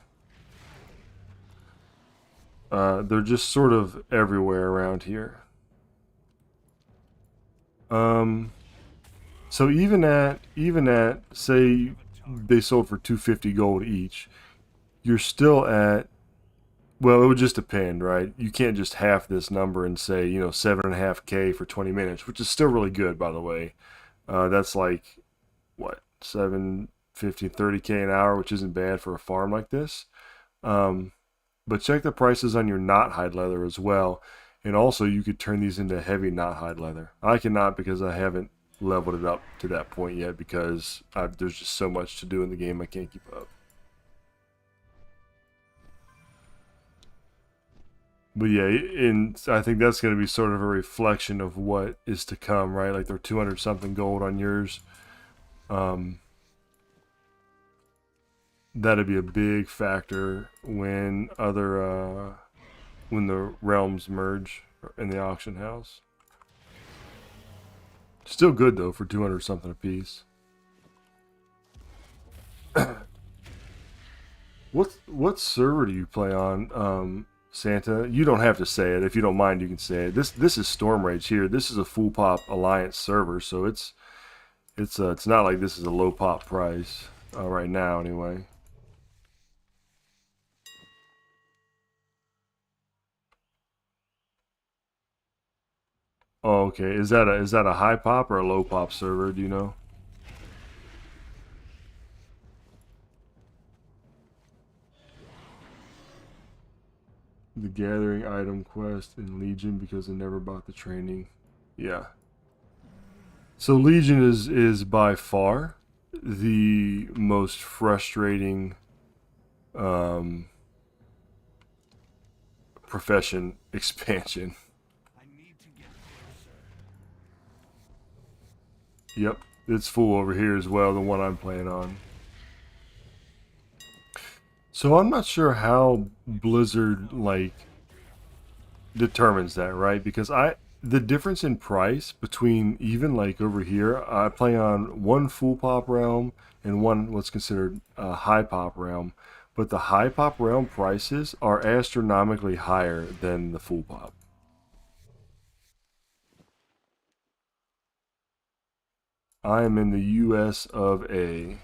They're just sort of everywhere around here. So even at say they sold for 250 gold each, you're still at, well, it would just depend, right? You can't just half this number and say, 7.5K for 20 minutes, which is still really good, by the way. That's like what, 750, 30K an hour, which isn't bad for a farm like this. But check the prices on your knot hide leather as well. And also you could turn these into heavy knot hide leather. I cannot because I haven't leveled it up to that point yet because there's just so much to do in the game I can't keep up. But yeah, and I think that's going to be sort of a reflection of what is to come, right? Like they're 200 something gold on yours. That'd be a big factor when when the realms merge in the auction house. Still good though for 200 something a piece. What server do you play on, Santa? You don't have to say it. If you don't mind, you can say it. This is Storm Rage here. This is a full pop alliance server, so it's not like this is a low pop price right now anyway. Oh, okay. Is that a high pop or a low pop server? Do you know? The gathering item quest in Legion because I never bought the training. Yeah. So Legion is by far the most frustrating profession expansion. Yep, it's full over here as well, the one I'm playing on. So I'm not sure how Blizzard like determines that, right? Because the difference in price between even like over here, I play on one full pop realm and one what's considered a high pop realm, but the high pop realm prices are astronomically higher than the full pop. I am in the US of A.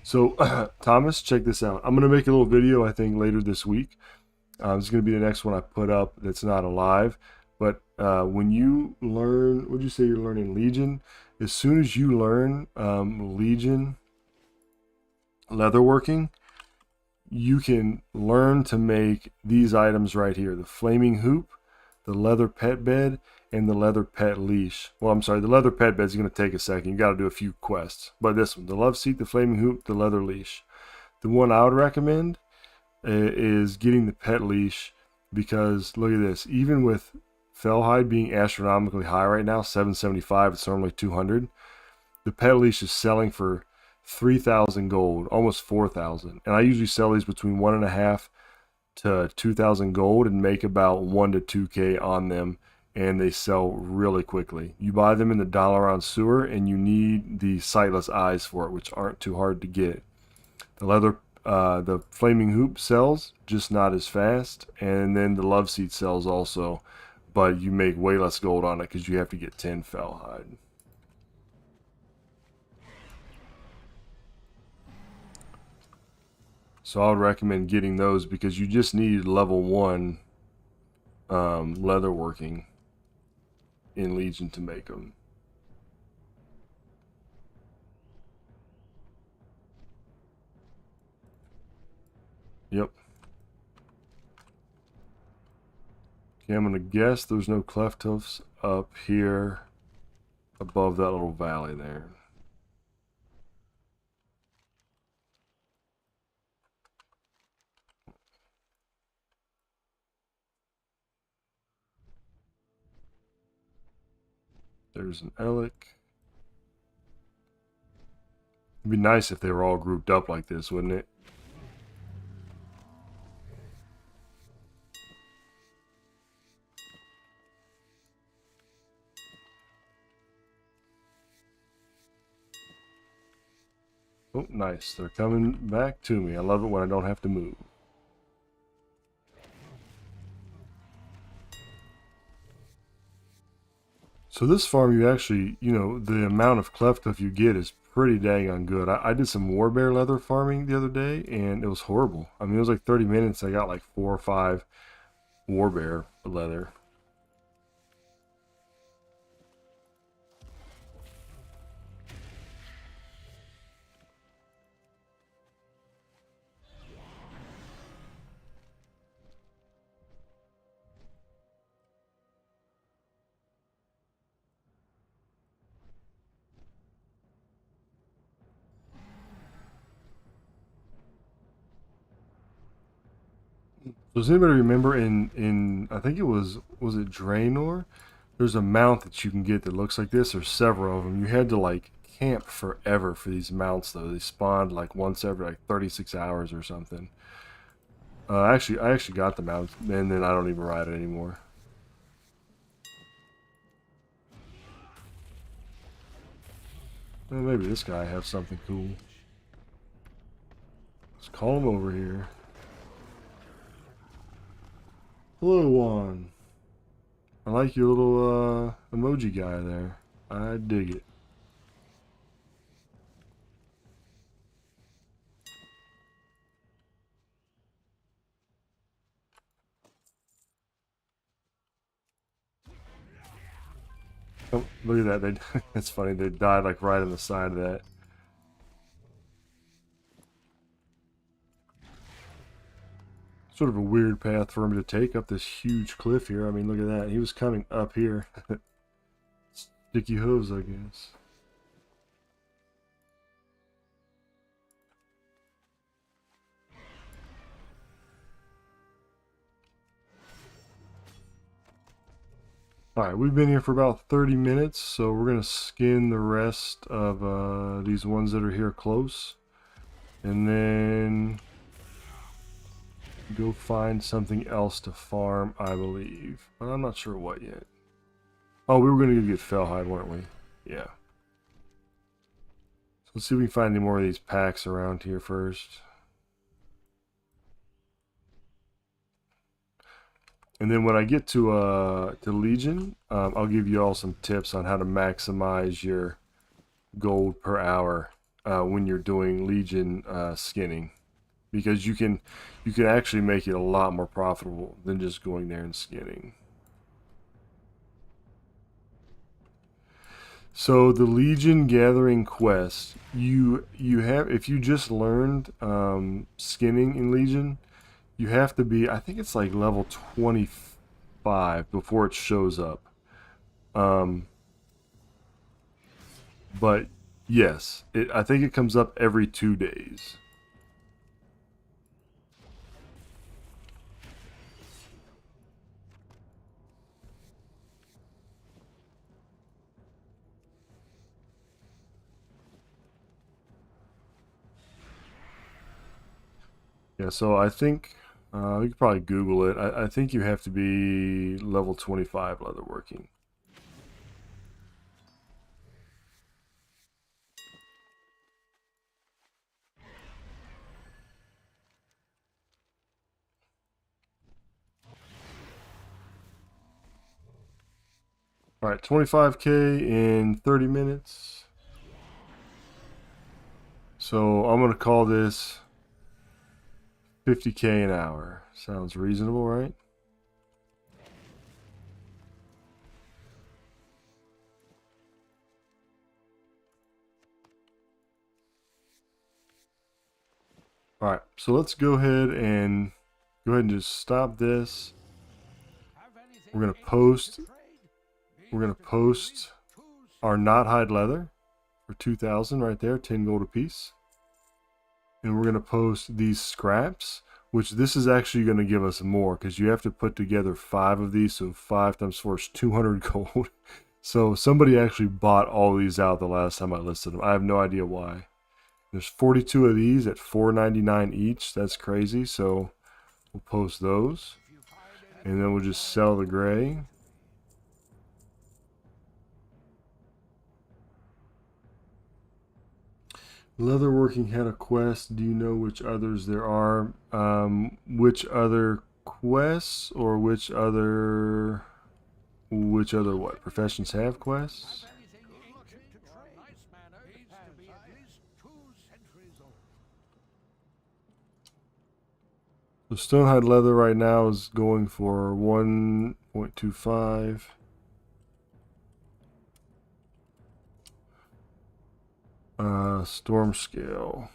So, Thomas, check this out. I'm going to make a little video, I think, later this week. It's going to be the next one I put up that's not alive. But when you learn, would you say you're learning Legion? As soon as you learn Legion leatherworking, you can learn to make these items right here. The flaming hoop, the leather pet bed, and the leather pet leash. Well, I'm sorry, the leather pet bed is going to take a second. You got to do a few quests. But this one, the love seat, the flaming hoop, the leather leash. The one I would recommend is getting the pet leash because look at this. Even with Fellhide being astronomically high right now, 775, it's normally 200. The pet leash is selling for 3,000 gold, almost 4,000. And I usually sell these between 1.5 to 2,000 gold and make about 1 to 2K on them. And they sell really quickly. You buy them in the Dalaran sewer, and you need the sightless eyes for it, which aren't too hard to get. The flaming hoop sells, just not as fast, and then the love seat sells also, but you make way less gold on it because you have to get 10 Fellhide. So I would recommend getting those because you just need level 1 leatherworking in Legion to make them. Yep. Okay, I'm gonna guess there's no cleft hoofs up here above that little valley there. There's an Elec. It'd be nice if they were all grouped up like this, wouldn't it? Oh, nice. They're coming back to me. I love it when I don't have to move. So this farm, you actually, you know, the amount of cleft stuff you get is pretty dang on good. I did some warbear leather farming the other day, and it was horrible. I mean, it was like 30 minutes. I got like 4 or 5 warbear leather. Does anybody remember in I think it was it Draenor? There's a mount that you can get that looks like this. There's several of them. You had to like camp forever for these mounts though. They spawned like once every like 36 hours or something. I actually got the mount, and then I don't even ride it anymore. Well, maybe this guy has something cool. Let's call him over here. Hello, Juan. I like your little emoji guy there. I dig it. Oh, look at that. They, it's funny. They died like right on the side of that. Sort of a weird path for him to take up this huge cliff here. I mean, look at that. He was coming up here. Sticky hooves, I guess. Alright, we've been here for about 30 minutes, so we're going to skin the rest of these ones that are here close. And then go find something else to farm, I believe. But I'm not sure what yet. Oh, we were going to go get Fellhide, weren't we? Yeah. So let's see if we can find any more of these packs around here first. And then when I get to Legion, I'll give you all some tips on how to maximize your gold per hour when you're doing Legion skinning, because you can actually make it a lot more profitable than just going there and skinning. So the Legion Gathering quest, you have, if you just learned skinning in Legion, you have to be, I think it's like level 25 before it shows up. But yes, I think it comes up every 2 days. Yeah, so I think you could probably Google it. I think you have to be level 25 leatherworking. All right, 25K in 30 minutes. So I'm going to call this 50K an hour. Sounds reasonable, right? All right, so let's go ahead and just stop this. We're going to post our knot hide leather for 2,000 right there, 10 gold apiece. And we're going to post these scraps, which this is actually going to give us more because you have to put together 5 of these. So 5 times 4 is 200 gold. So somebody actually bought all these out the last time I listed them. I have no idea why. There's 42 of these at $4.99 each. That's crazy. So we'll post those. And then we'll just sell the gray. Leatherworking had a quest. Do you know which others there are? Which other quests or which other what professions have quests? Anything ancient to trade? Nice manner needs to be at least 2 centuries old. The Stonehide leather right now is going for 1.25. Storm scale.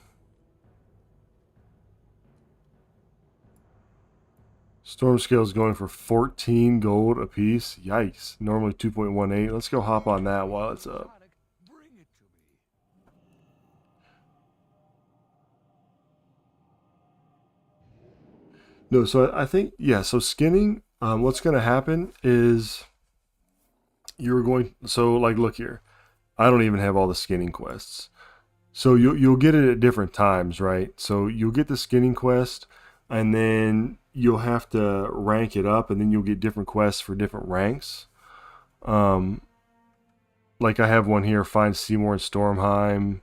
Storm scale is going for 14 gold a piece. Yikes. Normally 2.18. Let's go hop on that while it's up. Bring it to me. No, so I think, yeah, so skinning, what's going to happen is you're going, so like, look here. I don't even have all the skinning quests. So you'll get it at different times, right? So you'll get the skinning quest, and then you'll have to rank it up, and then you'll get different quests for different ranks. Um, like I have one here: find Seymour and Stormheim.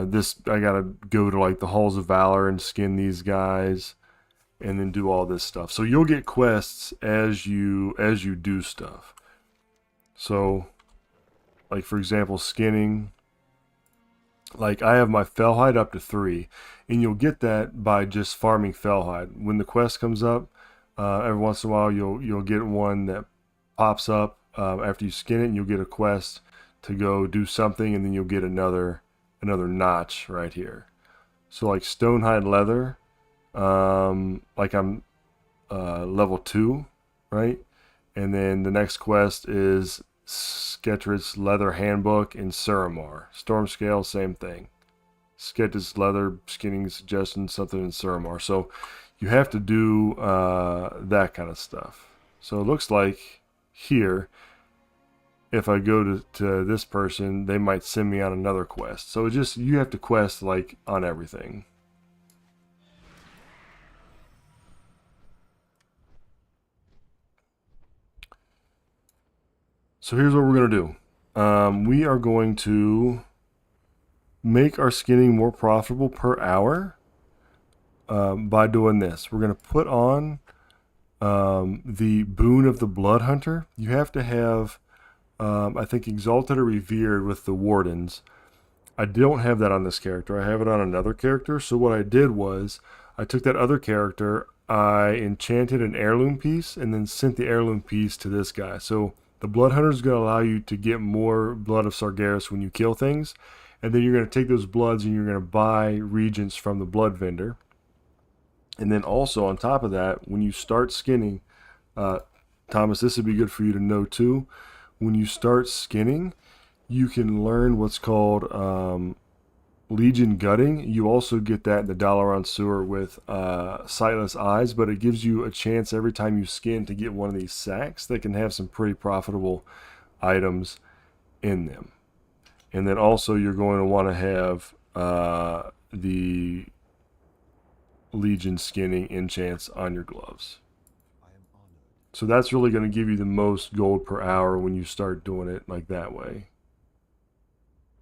This I gotta go to like the Halls of Valor and skin these guys, and then do all this stuff. So you'll get quests as you do stuff. So, like for example, skinning. Like I have my Fellhide up to 3, and you'll get that by just farming Fellhide. When the quest comes up, every once in a while you'll get one that pops up after you skin it, and you'll get a quest to go do something, and then you'll get another notch right here. So like Stonehide leather, like I'm level 2, right? And then the next quest is Sketch's Leather Handbook in Suramar. Storm Scale, same thing. Sketch's Leather Skinning Suggestions, something in Suramar. So you have to do that kind of stuff. So it looks like here, if I go to this person, they might send me on another quest. So it just, you have to quest like on everything. So here's what we're going to do. We are going to make our skinning more profitable per hour by doing this. We're going to put on the Boon of the Blood Hunter. You have to have, I think, Exalted or Revered with the Wardens. I don't have that on this character. I have it on another character. So what I did was I took that other character, I enchanted an heirloom piece, and then sent the heirloom piece to this guy. So the Blood Hunter is going to allow you to get more Blood of Sargeras when you kill things. And then you're going to take those bloods and you're going to buy regents from the blood vendor. And then also on top of that, when you start skinning, Thomas, this would be good for you to know too. When you start skinning, you can learn what's called Legion Gutting. You also get that in the Dalaran Sewer with Sightless Eyes, but it gives you a chance every time you skin to get one of these sacks that can have some pretty profitable items in them. And then also you're going to want to have the Legion Skinning enchants on your gloves. So that's really going to give you the most gold per hour when you start doing it like that way.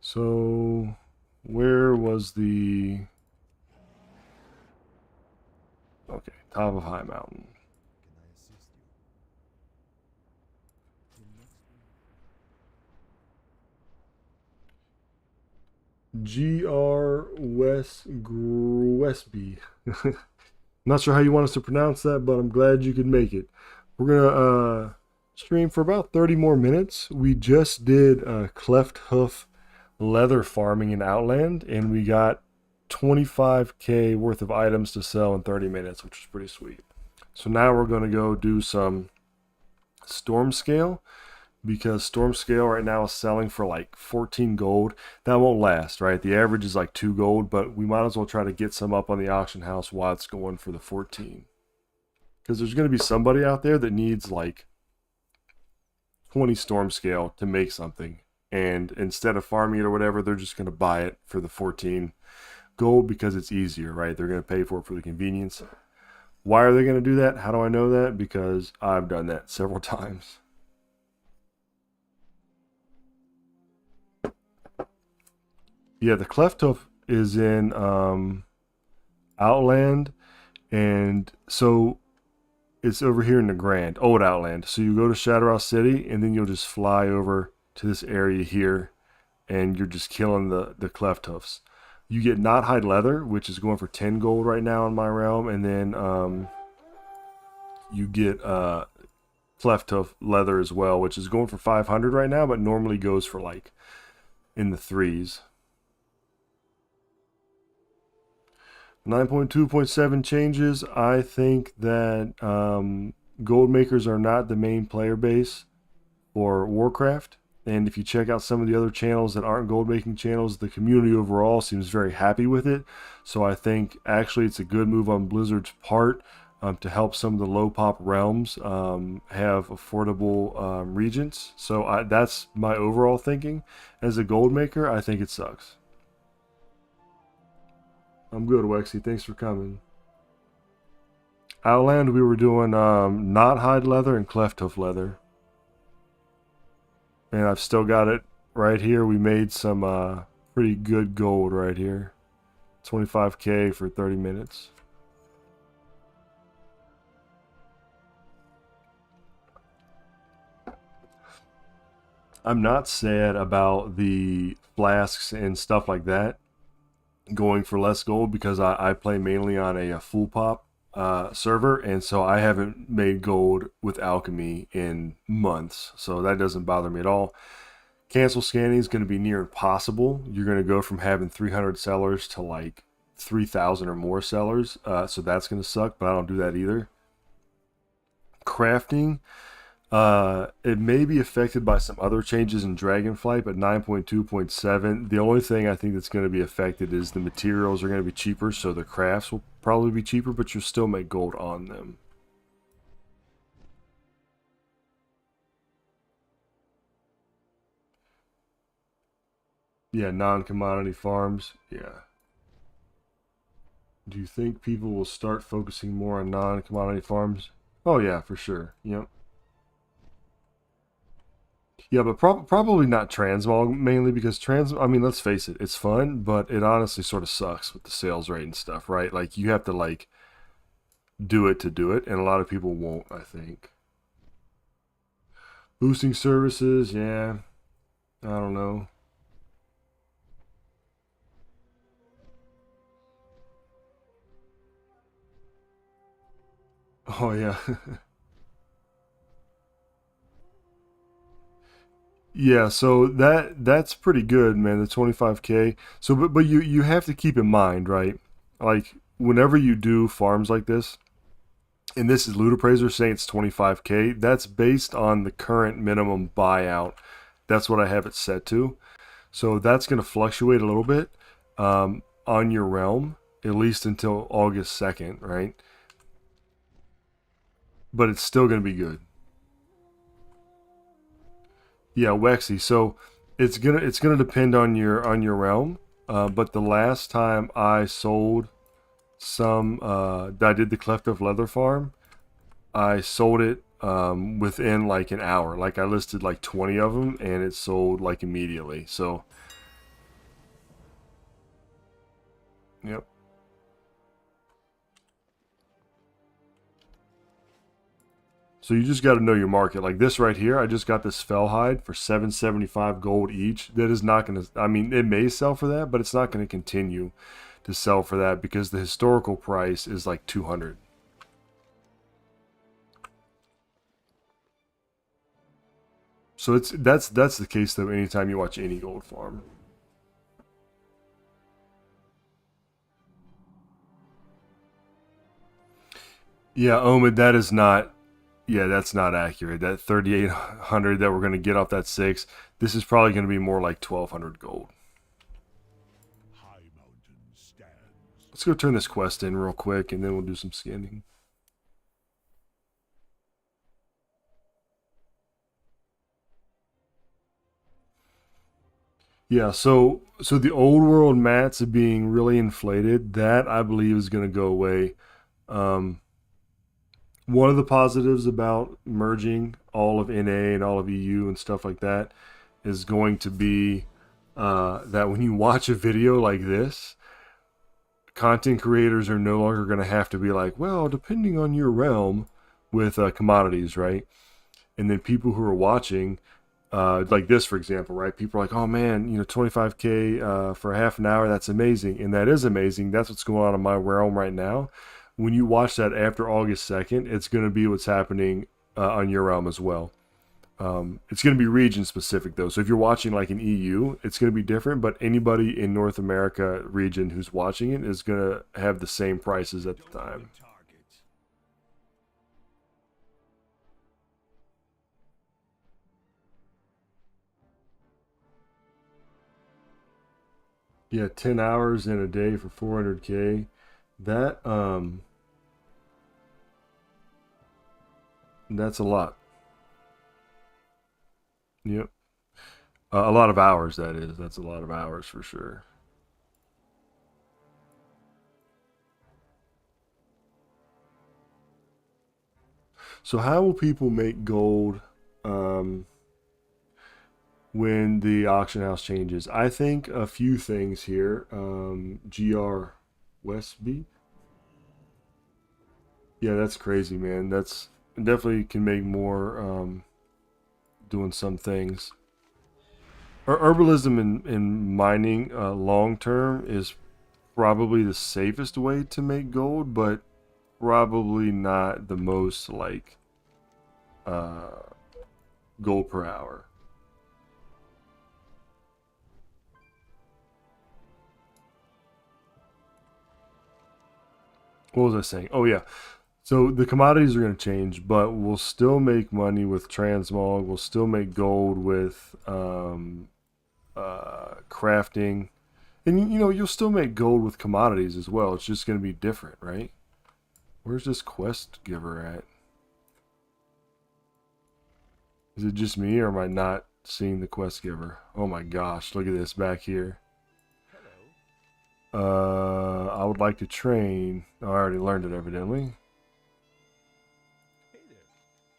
So where was the... Okay, top of High Mountain. G.R. Westby. Not sure how you want us to pronounce that, but I'm glad you could make it. We're going to stream for about 30 more minutes. We just did Cleft Hoof leather farming in Outland, and we got 25k worth of items to sell in 30 minutes, which is pretty sweet. So now we're going to go do some Storm Scale, because Storm Scale right now is selling for like 14 gold. That won't last, right? The average is like 2 gold, but we might as well try to get some up on the auction house while it's going for the 14. Because there's going to be somebody out there that needs like 20 Storm Scale to make something. And instead of farming it or whatever, they're just going to buy it for the 14 gold because it's easier, right? They're going to pay for it for the convenience. Why are they going to do that? How do I know that? Because I've done that several times. Yeah, the Cleftuff is in Outland, and so it's over here in the Grand Old Outland. So you go to Shatterow City, and then you'll just fly over to this area here, and you're just killing the Cleftuffs. You get Knot Hide Leather, which is going for 10 gold right now in my realm, and then you get Cleftuff Leather as well, which is going for 500 right now, but normally goes for like in the threes. 9.2.7 changes. I think that gold makers are not the main player base for Warcraft. And if you check out some of the other channels that aren't gold making channels, the community overall seems very happy with it. So I think actually it's a good move on Blizzard's part to help some of the low pop realms have affordable regents. So that's my overall thinking. As a gold maker, I think it sucks. I'm good, Wexy. Thanks for coming. Outland, we were doing Knot Hide Leather and Cleftuff Leather. And I've still got it right here. We made some pretty good gold right here. 25k for 30 minutes. I'm not sad about the flasks and stuff like that going for less gold because I play mainly on a full pop server, and so I haven't made gold with alchemy in months, so that doesn't bother me at all. Cancel scanning is going to be near impossible. You're going to go from having 300 sellers to like 3,000 or more sellers, so that's going to suck, but I don't do that either. Crafting, it may be affected by some other changes in Dragonflight, but 9.2.7, the only thing I think that's going to be affected is the materials are going to be cheaper, so the crafts will probably be cheaper, but you'll still make gold on them. Yeah, non-commodity farms. Yeah. Do you think people will start focusing more on non-commodity farms? Oh yeah, for sure. Yep. Yeah, but probably not Transmog mainly because I mean, let's face it, it's fun, but it honestly sort of sucks with the sales rate and stuff, right? Like you have to like do it to do it, and a lot of people won't, I think. Boosting services, yeah, I don't know. Oh yeah. Yeah, so that's pretty good, man. The 25k. So but you have to keep in mind, right? Like whenever you do farms like this, and this is Ludopraiser saying it's 25k, that's based on the current minimum buyout. That's what I have it set to. So that's going to fluctuate a little bit on your realm, at least until August 2nd, right? But it's still going to be good. Yeah, Wexy. So it's gonna depend on your realm. But the last time I sold some, I did the Cleft of Leather farm. I sold it within like an hour. Like I listed like 20 of them, and it sold like immediately. So, yep. So you just got to know your market. Like this right here, I just got this fell hide for 775 gold each. That is not going to. I mean, it may sell for that, but it's not going to continue to sell for that because the historical price is like 200. So that's the case though. Anytime you watch any gold farm. Yeah, Omid, that is not. Yeah, that's not accurate. That 3,800 that we're going to get off that six, this is probably going to be more like 1,200 gold. High mountain stands. Let's go turn this quest in real quick, and then we'll do some scanning. Yeah, so the old world mats are being really inflated. That I believe is going to go away. Um, One of the positives about merging all of NA and all of EU and stuff like that is going to be that when you watch a video like this, content creators are no longer going to have to be like, well, depending on your realm with commodities, right? And then people who are watching, like this, for example, right? People are like, oh man, 25K for half an hour, that's amazing. And that is amazing. That's what's going on in my realm right now. When you watch that after August 2nd, it's going to be what's happening on your realm as well. It's going to be region specific though. So if you're watching like an EU, it's going to be different. But anybody in North America region who's watching it is going to have the same prices at the time. Yeah, 10 hours in a day for 400K. That that's a lot. Yep. A lot of hours, that is. That's a lot of hours for sure. So how will people make gold um, when the auction house changes? I think a few things here. GR Westby. Yeah, that's crazy, man. That's definitely can make more doing some things. Herbalism and mining long term is probably the safest way to make gold, but probably not the most like uh, gold per hour. What was I saying? Oh yeah. So the commodities are going to change, but we'll still make money with transmog. We'll still make gold with crafting, and you'll still make gold with commodities as well. It's just going to be different, right? Where's this quest giver at? Is it just me, or am I not seeing the quest giver? Oh my gosh, look at this back here. I would like to train. Oh, I already learned it evidently.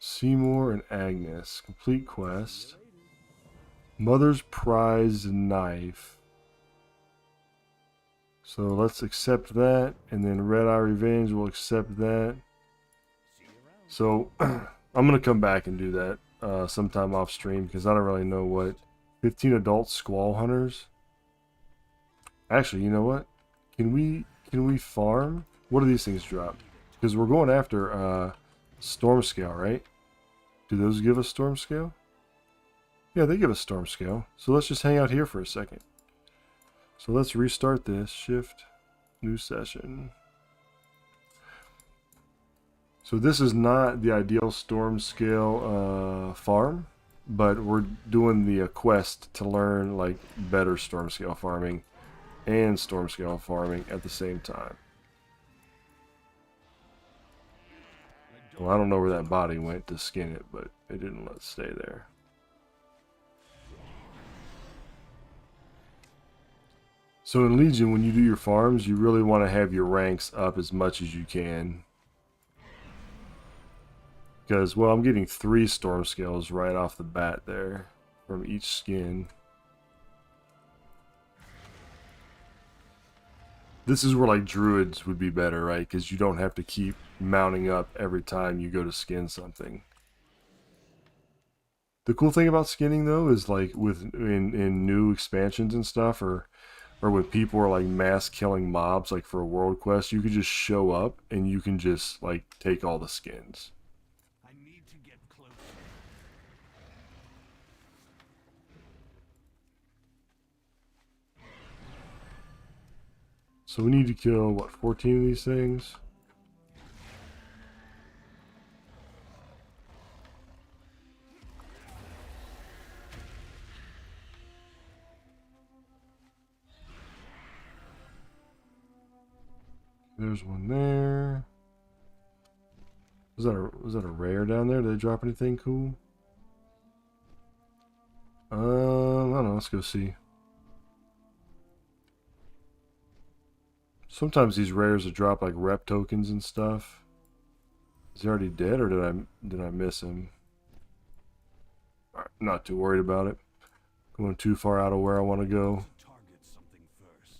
Seymour and Agnes. Complete quest. Mother's prize knife. So let's accept that. And then Red Eye Revenge will accept that. So I'm going to come back and do that sometime off stream because I don't really know what. 15 adult squall hunters. Actually, you know what? Can we farm? What do these things drop? Because we're going after storm scale, right? Do those give us storm scale? Yeah, they give us storm scale. So let's just hang out here for a second. So let's restart this. Shift, new session. So this is not the ideal storm scale farm, but we're doing the quest to learn like better storm scale farming and storm scale farming at the same time. Well, I don't know where that body went to skin it, but it didn't let it stay there. So in Legion, when you do your farms, you really want to have your ranks up as much as you can. Because, well, I'm getting 3 storm scales right off the bat there from each skin. This is where like druids would be better, right? Because you don't have to keep mounting up every time you go to skin something. The cool thing about skinning though is like in new expansions and stuff, or when people are like mass killing mobs, like for a world quest, you could just show up and you can just like take all the skins. I need to get closer. So we need to kill what, 14 of these things? There's one there. Was that a rare down there? Did they drop anything cool? I don't know. Let's go see. Sometimes these rares will drop like rep tokens and stuff. Is he already dead, or did I miss him? Alright, not too worried about it. Going too far out of where I want to go. Target something first.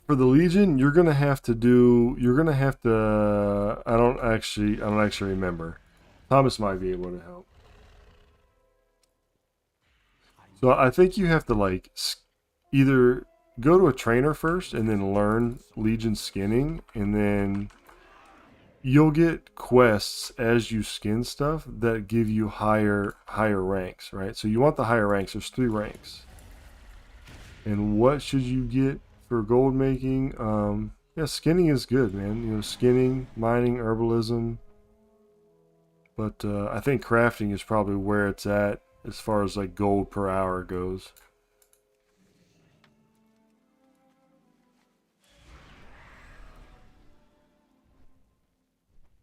For the Legion, you're gonna have to do. You're gonna have to. I don't actually remember. Thomas might be able to help. So I think you have to like either go to a trainer first and then learn Legion skinning, and then you'll get quests as you skin stuff that give you higher ranks, right? So you want the higher ranks. There's 3 ranks. And what should you get for gold making? Yeah, skinning is good, man. You know, skinning, mining, herbalism. But I think crafting is probably where it's at as far as like gold per hour goes.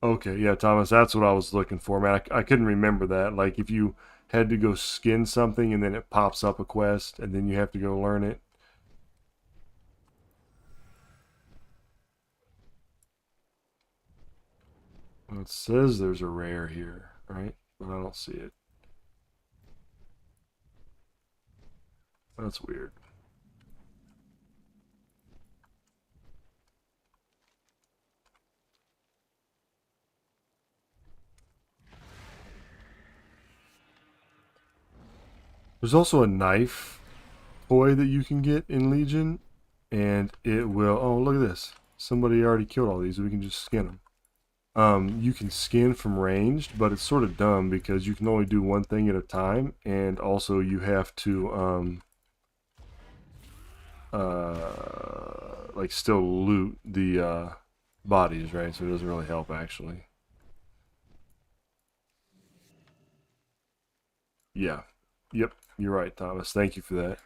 Okay, yeah, Thomas, that's what I was looking for, man. I couldn't remember that. Like if you had to go skin something and then it pops up a quest and then you have to go learn it. Well, it says there's a rare here, right? But I don't see it. That's weird. There's also a knife toy that you can get in Legion, and it will. Oh, look at this! Somebody already killed all these. We can just skin them. You can skin from ranged, but it's sort of dumb because you can only do one thing at a time, and also you have to like still loot the bodies, right? So it doesn't really help actually. Yeah. Yep. You're right, Thomas. Thank you for that.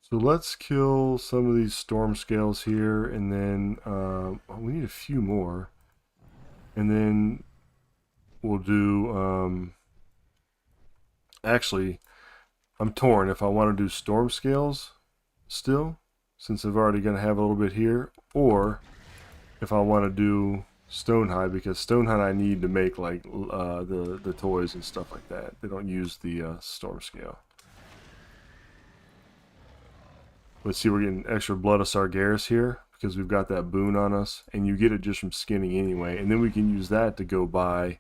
So let's kill some of these storm scales here, and then we need a few more, and then we'll do. Actually, I'm torn if I want to do storm scales still, since I've already going to have a little bit here, or if I want to do Stonehide, because Stonehide I need to make like the toys and stuff like that. They don't use the storm scale. Let's see, we're getting extra blood of Sargeras here because we've got that boon on us, and you get it just from skinning anyway, and then we can use that to go buy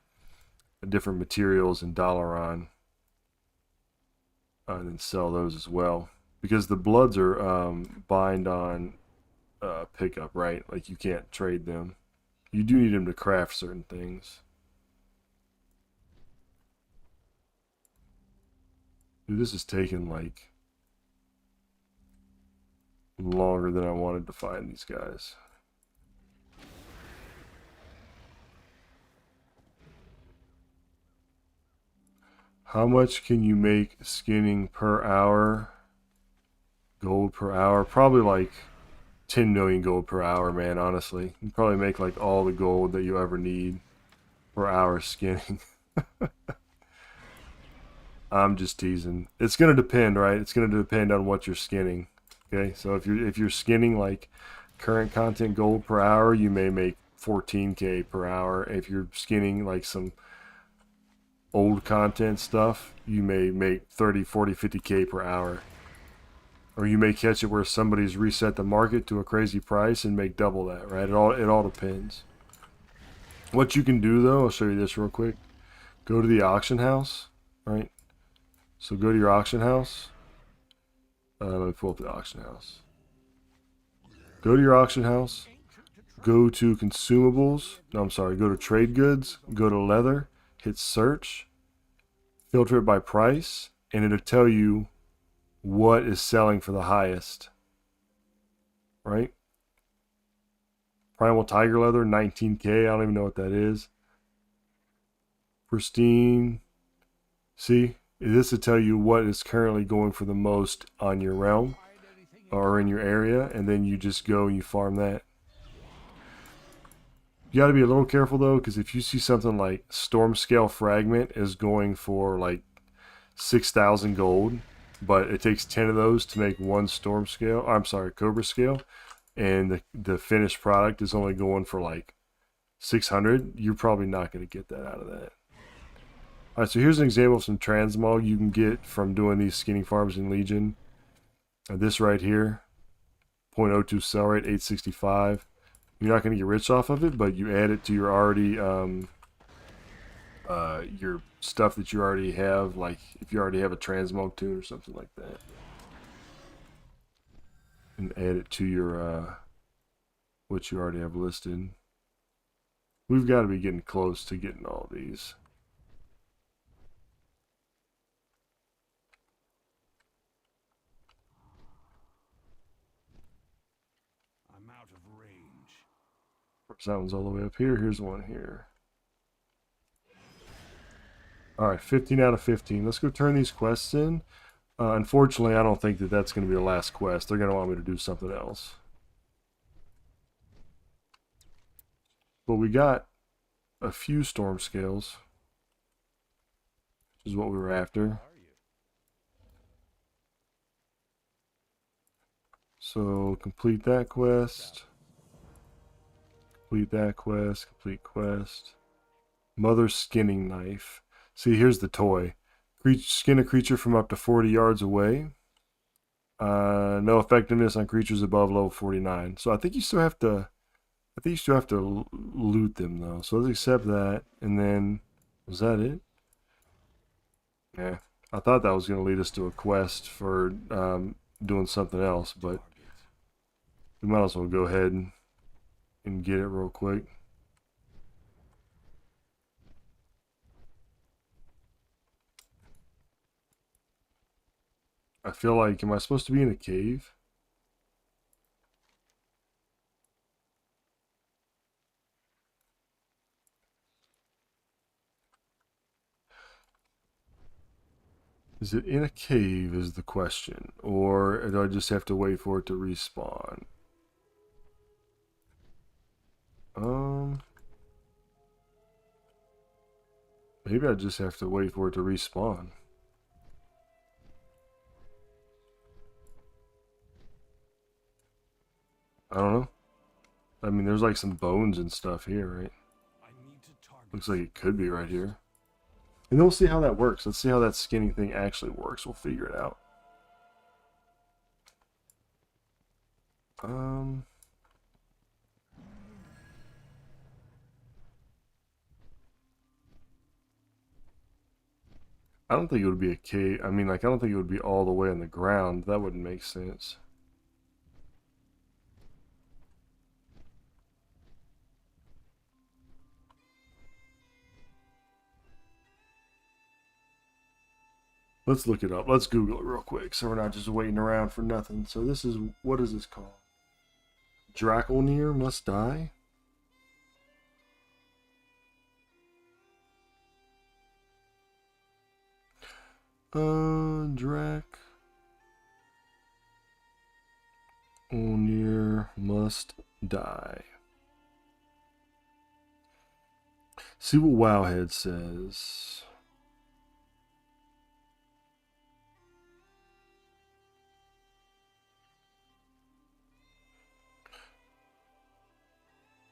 different materials in Dalaran and then sell those as well, because the bloods are bind on pickup, right? Like you can't trade them. You do need them to craft certain things. Dude, this is taking like longer than I wanted to find these guys. How much can you make skinning per hour? Gold per hour? Probably like 10 million gold per hour, man, honestly. You probably make like all the gold that you ever need per hour skinning. I'm just teasing. It's gonna depend, right? It's gonna depend on what you're skinning. Okay, so if you're skinning like current content gold per hour, you may make 14k per hour. If you're skinning like some old content stuff, you may make 30, 40, 50k per hour. Or you may catch it where somebody's reset the market to a crazy price and make double that, right? It all depends. What you can do though, I'll show you this real quick. Go to the auction house, right? So go to your auction house. Let me pull up the auction house. Go to your auction house. Go to consumables. No, I'm sorry. Go to trade goods. Go to leather. Hit search. Filter it by price, and it'll tell you what is selling for the highest. Right? Primal tiger leather, 19k. I don't even know what that is. Pristine. See? This will tell you what is currently going for the most on your realm or in your area, and then you just go and you farm that. You got to be a little careful though, because if you see something like Storm Scale Fragment is going for like 6,000 gold, but it takes 10 of those to make one Storm Scale. I'm sorry, Cobra Scale, and the finished product is only going for like 600. You're probably not going to get that out of that. All right, so here's an example of some transmog you can get from doing these skinning farms in Legion. This right here, 0.02 sell rate, 865. You're not going to get rich off of it, but you add it to your already your stuff that you already have, like if you already have a transmog tune or something like that, and add it to your what you already have listed. We've got to be getting close to getting all these. I'm out of range. That one's all the way up here. Here's one here. All right, 15 out of 15. Let's go turn these quests in. Unfortunately, I don't think that that's going to be the last quest. They're going to want me to do something else. But we got a few storm scales, which is what we were after. So complete that quest. Complete that quest. Complete quest. Mother skinning knife. See, here's the toy. Skin a creature from up to 40 yards away. No effectiveness on creatures above level 49. So I think you still have to. I think you still have to loot them though. So let's accept that, and then was that it? Yeah, I thought that was going to lead us to a quest for doing something else, but we might as well go ahead and get it real quick. I feel like, am I supposed to be in a cave? Is it in a cave is the question, or do I just have to wait for it to respawn? Maybe I just have to wait for it to respawn. I don't know. I mean, there's like some bones and stuff here, right? Looks like it could be right here. And then we'll see how that works. Let's see how that skinning thing actually works. We'll figure it out. I don't think it would be a cave. I mean, like, I don't think it would be all the way on the ground. That wouldn't make sense. Let's look it up. Let's Google it real quick so we're not just waiting around for nothing. So this is, what is this called? Draconir must die? Draconir must die. See what Wowhead says.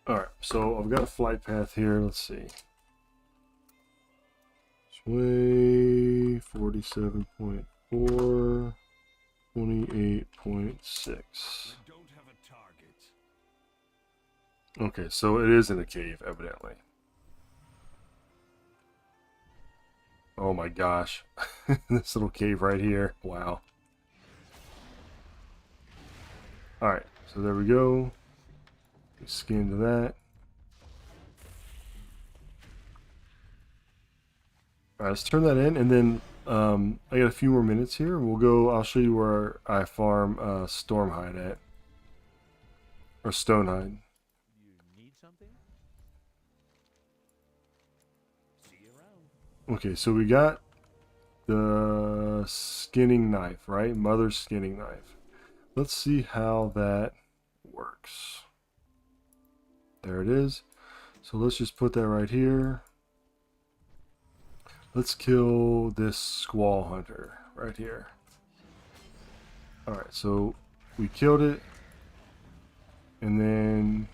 Alright, so I've got a flight path here. Let's see. Sway 47.4, 28.6. Okay, so it is in a cave, evidently. Oh my gosh. This little cave right here. Wow. Alright, so there we go. Skin to that. Alright, let's turn that in, and then I got a few more minutes here. We'll go, I'll show you where I farm Stormhide at. Or Stonehide. You need something? See you around. Okay, so we got the skinning knife, right? Mother's skinning knife. Let's see how that works. There it is. So let's just put that right here. Let's kill this squall hunter right here. Alright, so we killed it. And then...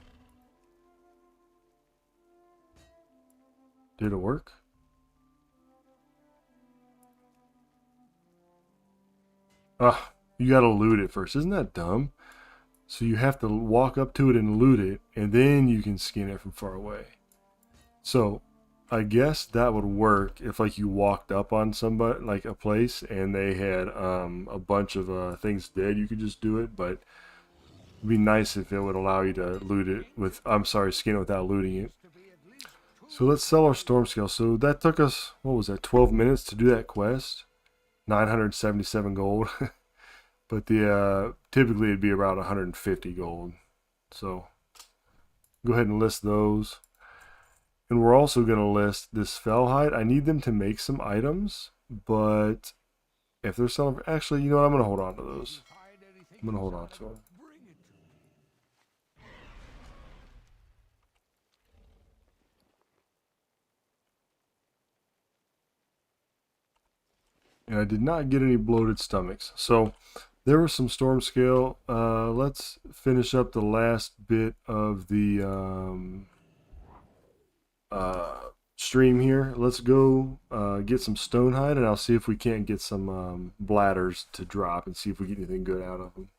Did it work? Ah, you gotta loot it first. Isn't that dumb? So you have to walk up to it and loot it, and then you can skin it from far away. So I guess that would work if like you walked up on somebody, like a place, and they had a bunch of things dead. You could just do it, but it'd be nice if it would allow you to loot it with, I'm sorry, skin it without looting it. So let's sell our storm scale. So that took us, what was that, 12 minutes to do that quest? 977 gold. But the typically it'd be around 150 gold. So go ahead and list those. And we're also going to list this fellhide. I need them to make some items, but if they're selling, actually, you know what? I'm going to hold on to those. I'm going to hold on to them. And I did not get any bloated stomachs. So there was some storm scale. Let's finish up the last bit of the stream here. Let's go get some stonehide, and I'll see if we can't get some bladders to drop and see if we get anything good out of them.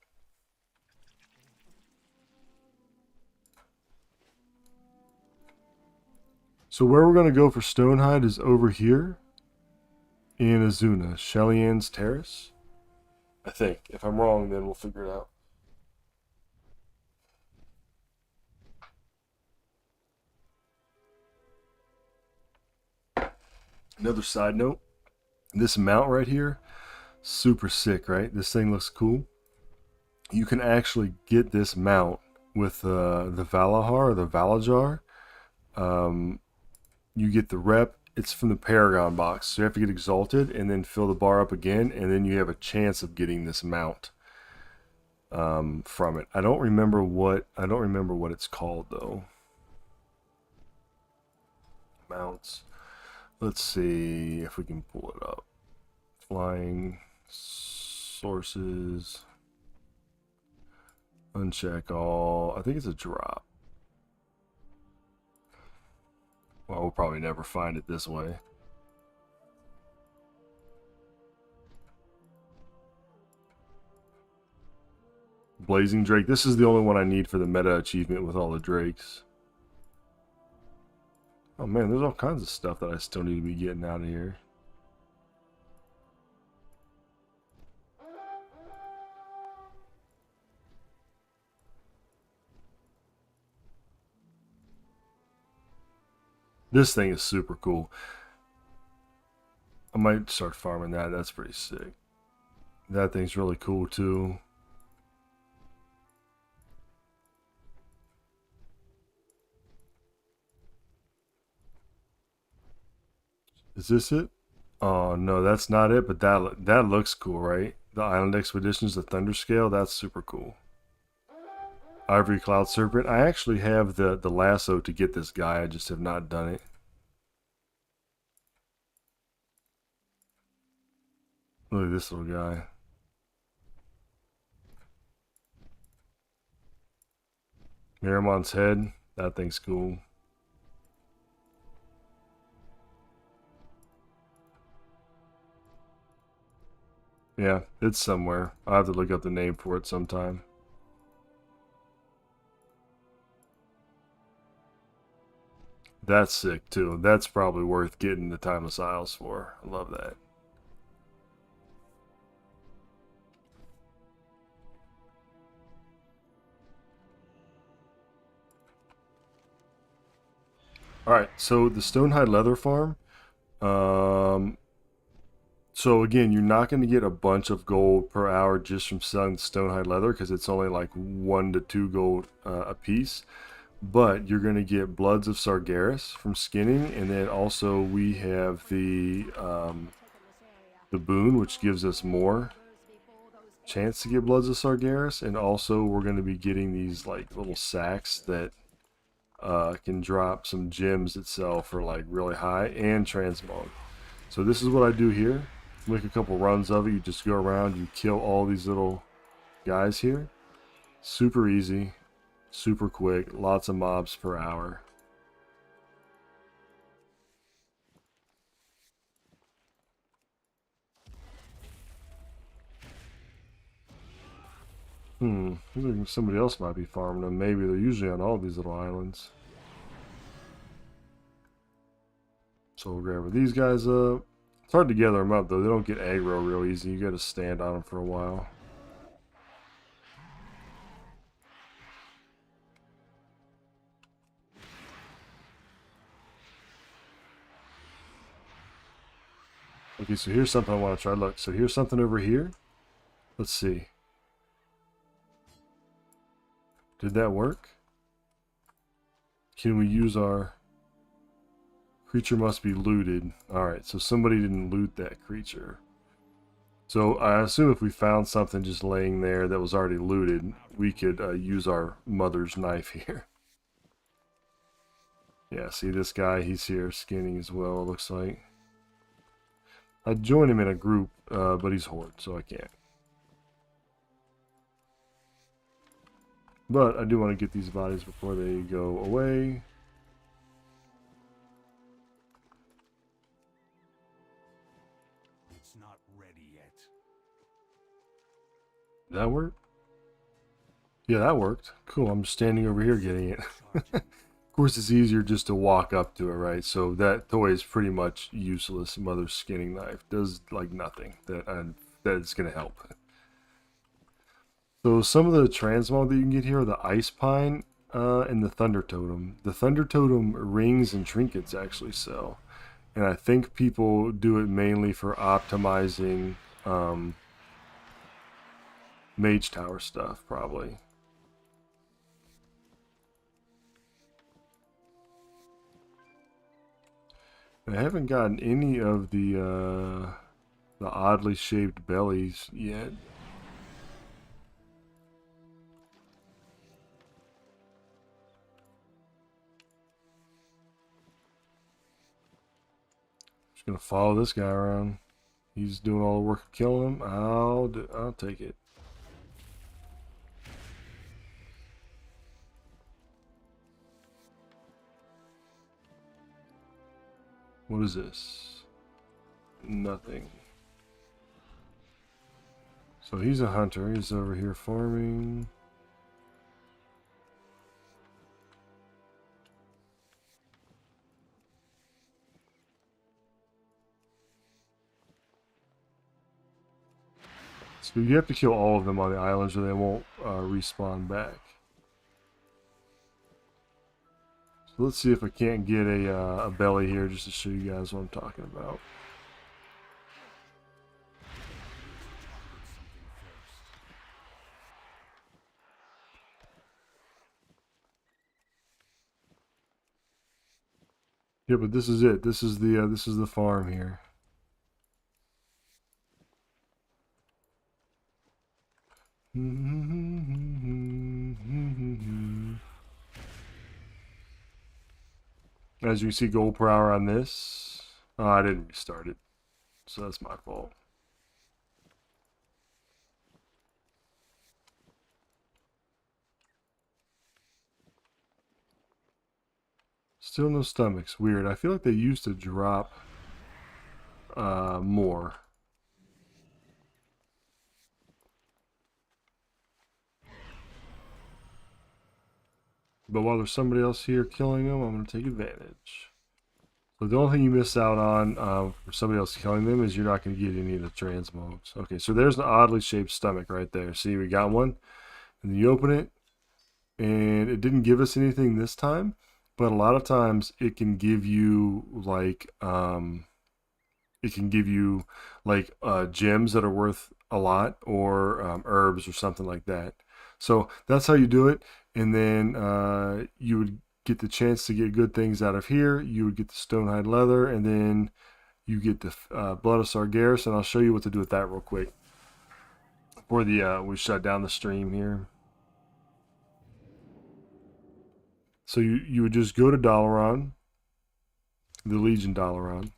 So where we're going to go for stonehide is over here in Azuna, Shelly-Ann's Terrace. I think. If I'm wrong, then we'll figure it out. Another side note, this mount right here, super sick, right? This thing looks cool. You can actually get this mount with the Valahar or the Valajar. You get the rep. It's from the Paragon box, so you have to get exalted and then fill the bar up again, and then you have a chance of getting this mount from it. I don't remember what it's called though. Mounts. Let's see if we can pull it up. Flying sources. Uncheck all. I think it's a drop. Well, we'll probably never find it this way. Blazing Drake. This is the only one I need for the meta achievement with all the drakes. Oh man, there's all kinds of stuff that I still need to be getting out of here. This thing is super cool. I might start farming that. That's pretty sick. That thing's really cool too. Is this it? Oh no, that's not it, but that looks cool, right? The Island Expeditions, the Thunder Scale, that's super cool. Ivory Cloud Serpent. I actually have the lasso to get this guy, I just have not done it. Look at this little guy. Miramon's head. That thing's cool. Yeah, it's somewhere. I'll have to look up the name for it sometime. That's sick too. That's probably worth getting the Timeless Isles for. I love that. Alright, so the Stonehide Leather Farm. So again, you're not going to get a bunch of gold per hour just from selling Stonehide Leather because it's only like 1 to 2 gold a piece. But you're going to get Bloods of Sargeras from skinning, and then also we have the boon, which gives us more chance to get Bloods of Sargeras, and also we're going to be getting these like little sacks that can drop some gems that sell for like really high, and transmog. So this is what I do here. Make a couple runs of it. You just go around, you kill all these little guys here. Super easy, super quick, lots of mobs per hour. Looks like somebody else might be farming them. Maybe they're usually on all these little islands. So we'll grab these guys up. It's hard to gather them up though. They don't get aggro real easy. You got to stand on them for a while. Okay, so here's something I want to try. Look, so here's something over here. Let's see. Did that work? Can we use our... Creature must be looted. Alright, so somebody didn't loot that creature. So I assume if we found something just laying there that was already looted, we could use our mother's knife here. Yeah, see this guy? He's here skinning as well, it looks like. I'd join him in a group, but he's horde, so I can't. But I do want to get these bodies before they go away. It's not ready yet. Did that work? Yeah, that worked. Cool, I'm standing over here getting it. Of course, it's easier just to walk up to it, right? So that toy is pretty much useless. Mother's skinning knife does like nothing that's going to help. So some of the transmog that you can get here are the ice pine and the thunder totem. The thunder totem rings and trinkets actually sell, and I think people do it mainly for optimizing mage tower stuff, probably. I haven't gotten any of the oddly shaped bellies yet. Just gonna follow this guy around. He's doing all the work of killing him. I'll take it. What is this? Nothing. So he's a hunter. He's over here farming. So you have to kill all of them on the islands or they won't respawn back. So let's see if I can't get a belly here just to show you guys what I'm talking about. Yeah, but this is it. This is the farm here. As you can see, gold per hour on this. Oh, I didn't restart it, so that's my fault. Still no stomachs. Weird. I feel like they used to drop more. But while there's somebody else here killing them, I'm going to take advantage. So the only thing you miss out on for somebody else killing them is you're not going to get any of the transmogs. Okay, so there's an oddly shaped stomach right there. See, we got one. And then you open it, and it didn't give us anything this time. But a lot of times it can give you like gems that are worth a lot, or herbs or something like that. So that's how you do it. And then you would get the chance to get good things out of here. You would get the stonehide leather, and then you get the blood of Sargeras. And I'll show you what to do with that real quick before we shut down the stream here. So you would just go to Dalaran, the Legion Dalaran,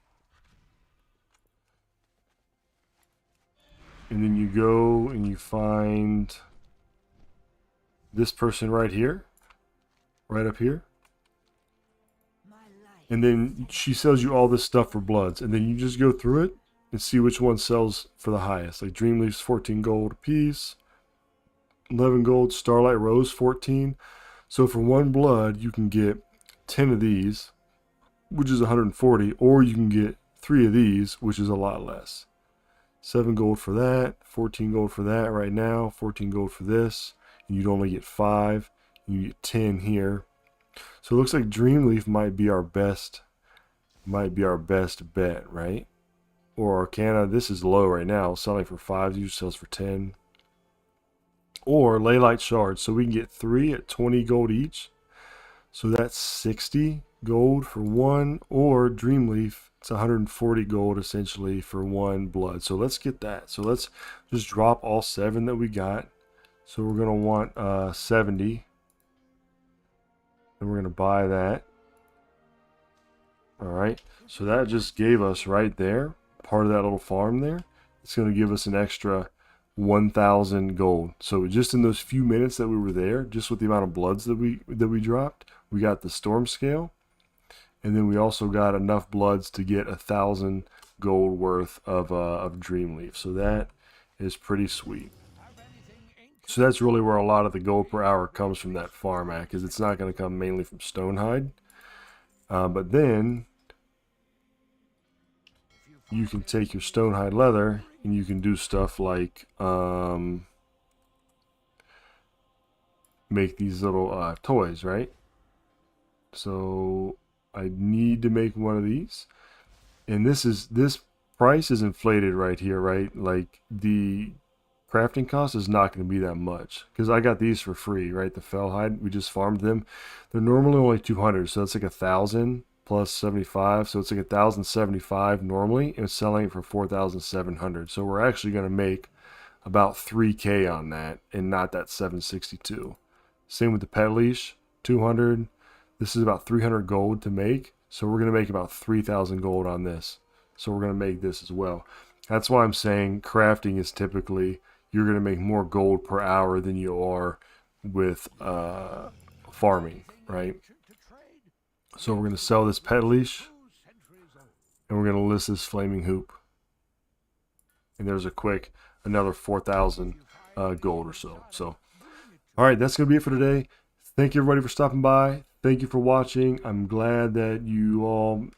and then you go and you find this person right here, right up here. And then she sells you all this stuff for bloods, and then you just go through it and see which one sells for the highest. Like Dreamleaf's 14 gold a piece, 11 gold, Starlight Rose 14. So for one blood, you can get 10 of these, which is 140, or you can get 3 of these, which is a lot less. 7 gold for that, 14 gold for that right now, 14 gold for this, and you'd only get 5. You get 10 here. So it looks like Dreamleaf might be our best bet, right? Or Arcana, this is low right now, selling for 5, usually sells for 10. Or Leylight Shards, so we can get 3 at 20 gold each. So that's 60 gold for one, or Dreamleaf, it's 140 gold essentially for one blood. So let's get that. So let's just drop all 7 that we got. So we're going to want 70. And we're going to buy that. Alright, so that just gave us right there, part of that little farm there. It's going to give us an extra 1,000 gold. So just in those few minutes that we were there, just with the amount of bloods that we dropped, we got the storm scale, and then we also got enough bloods to get 1,000 gold worth of Dreamleaf. So that is pretty sweet. So that's really where a lot of the gold per hour comes from, that farm at, because it's not going to come mainly from Stonehide. But then you can take your Stonehide leather and you can do stuff like make these little toys, right? So I need to make one of these, and this price is inflated right here, right? Like the crafting cost is not going to be that much because I got these for free, right? The Fellhide, we just farmed them. They're normally only 200, so that's like 1,000 plus 75, so it's like 1,075 normally, and it's selling it for 4,700. So we're actually going to make about 3k on that and not that 762. Same with the pet leash, 200. This is about 300 gold to make, so we're going to make about 3,000 gold on this. So we're going to make this as well. That's why I'm saying crafting is typically, you're going to make more gold per hour than you are with farming, right? So we're going to sell this pet leash, and we're going to list this flaming hoop. And there's a quick another 4,000 gold or so. So, all right, that's going to be it for today. Thank you everybody for stopping by. Thank you for watching. I'm glad that you all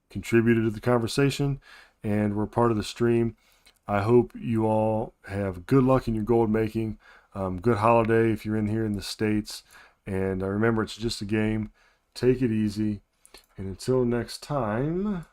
contributed to the conversation and were part of the stream. I hope you all have good luck in your gold making. Good holiday if you're in here in the States. And remember, it's just a game. Take it easy. And until next time...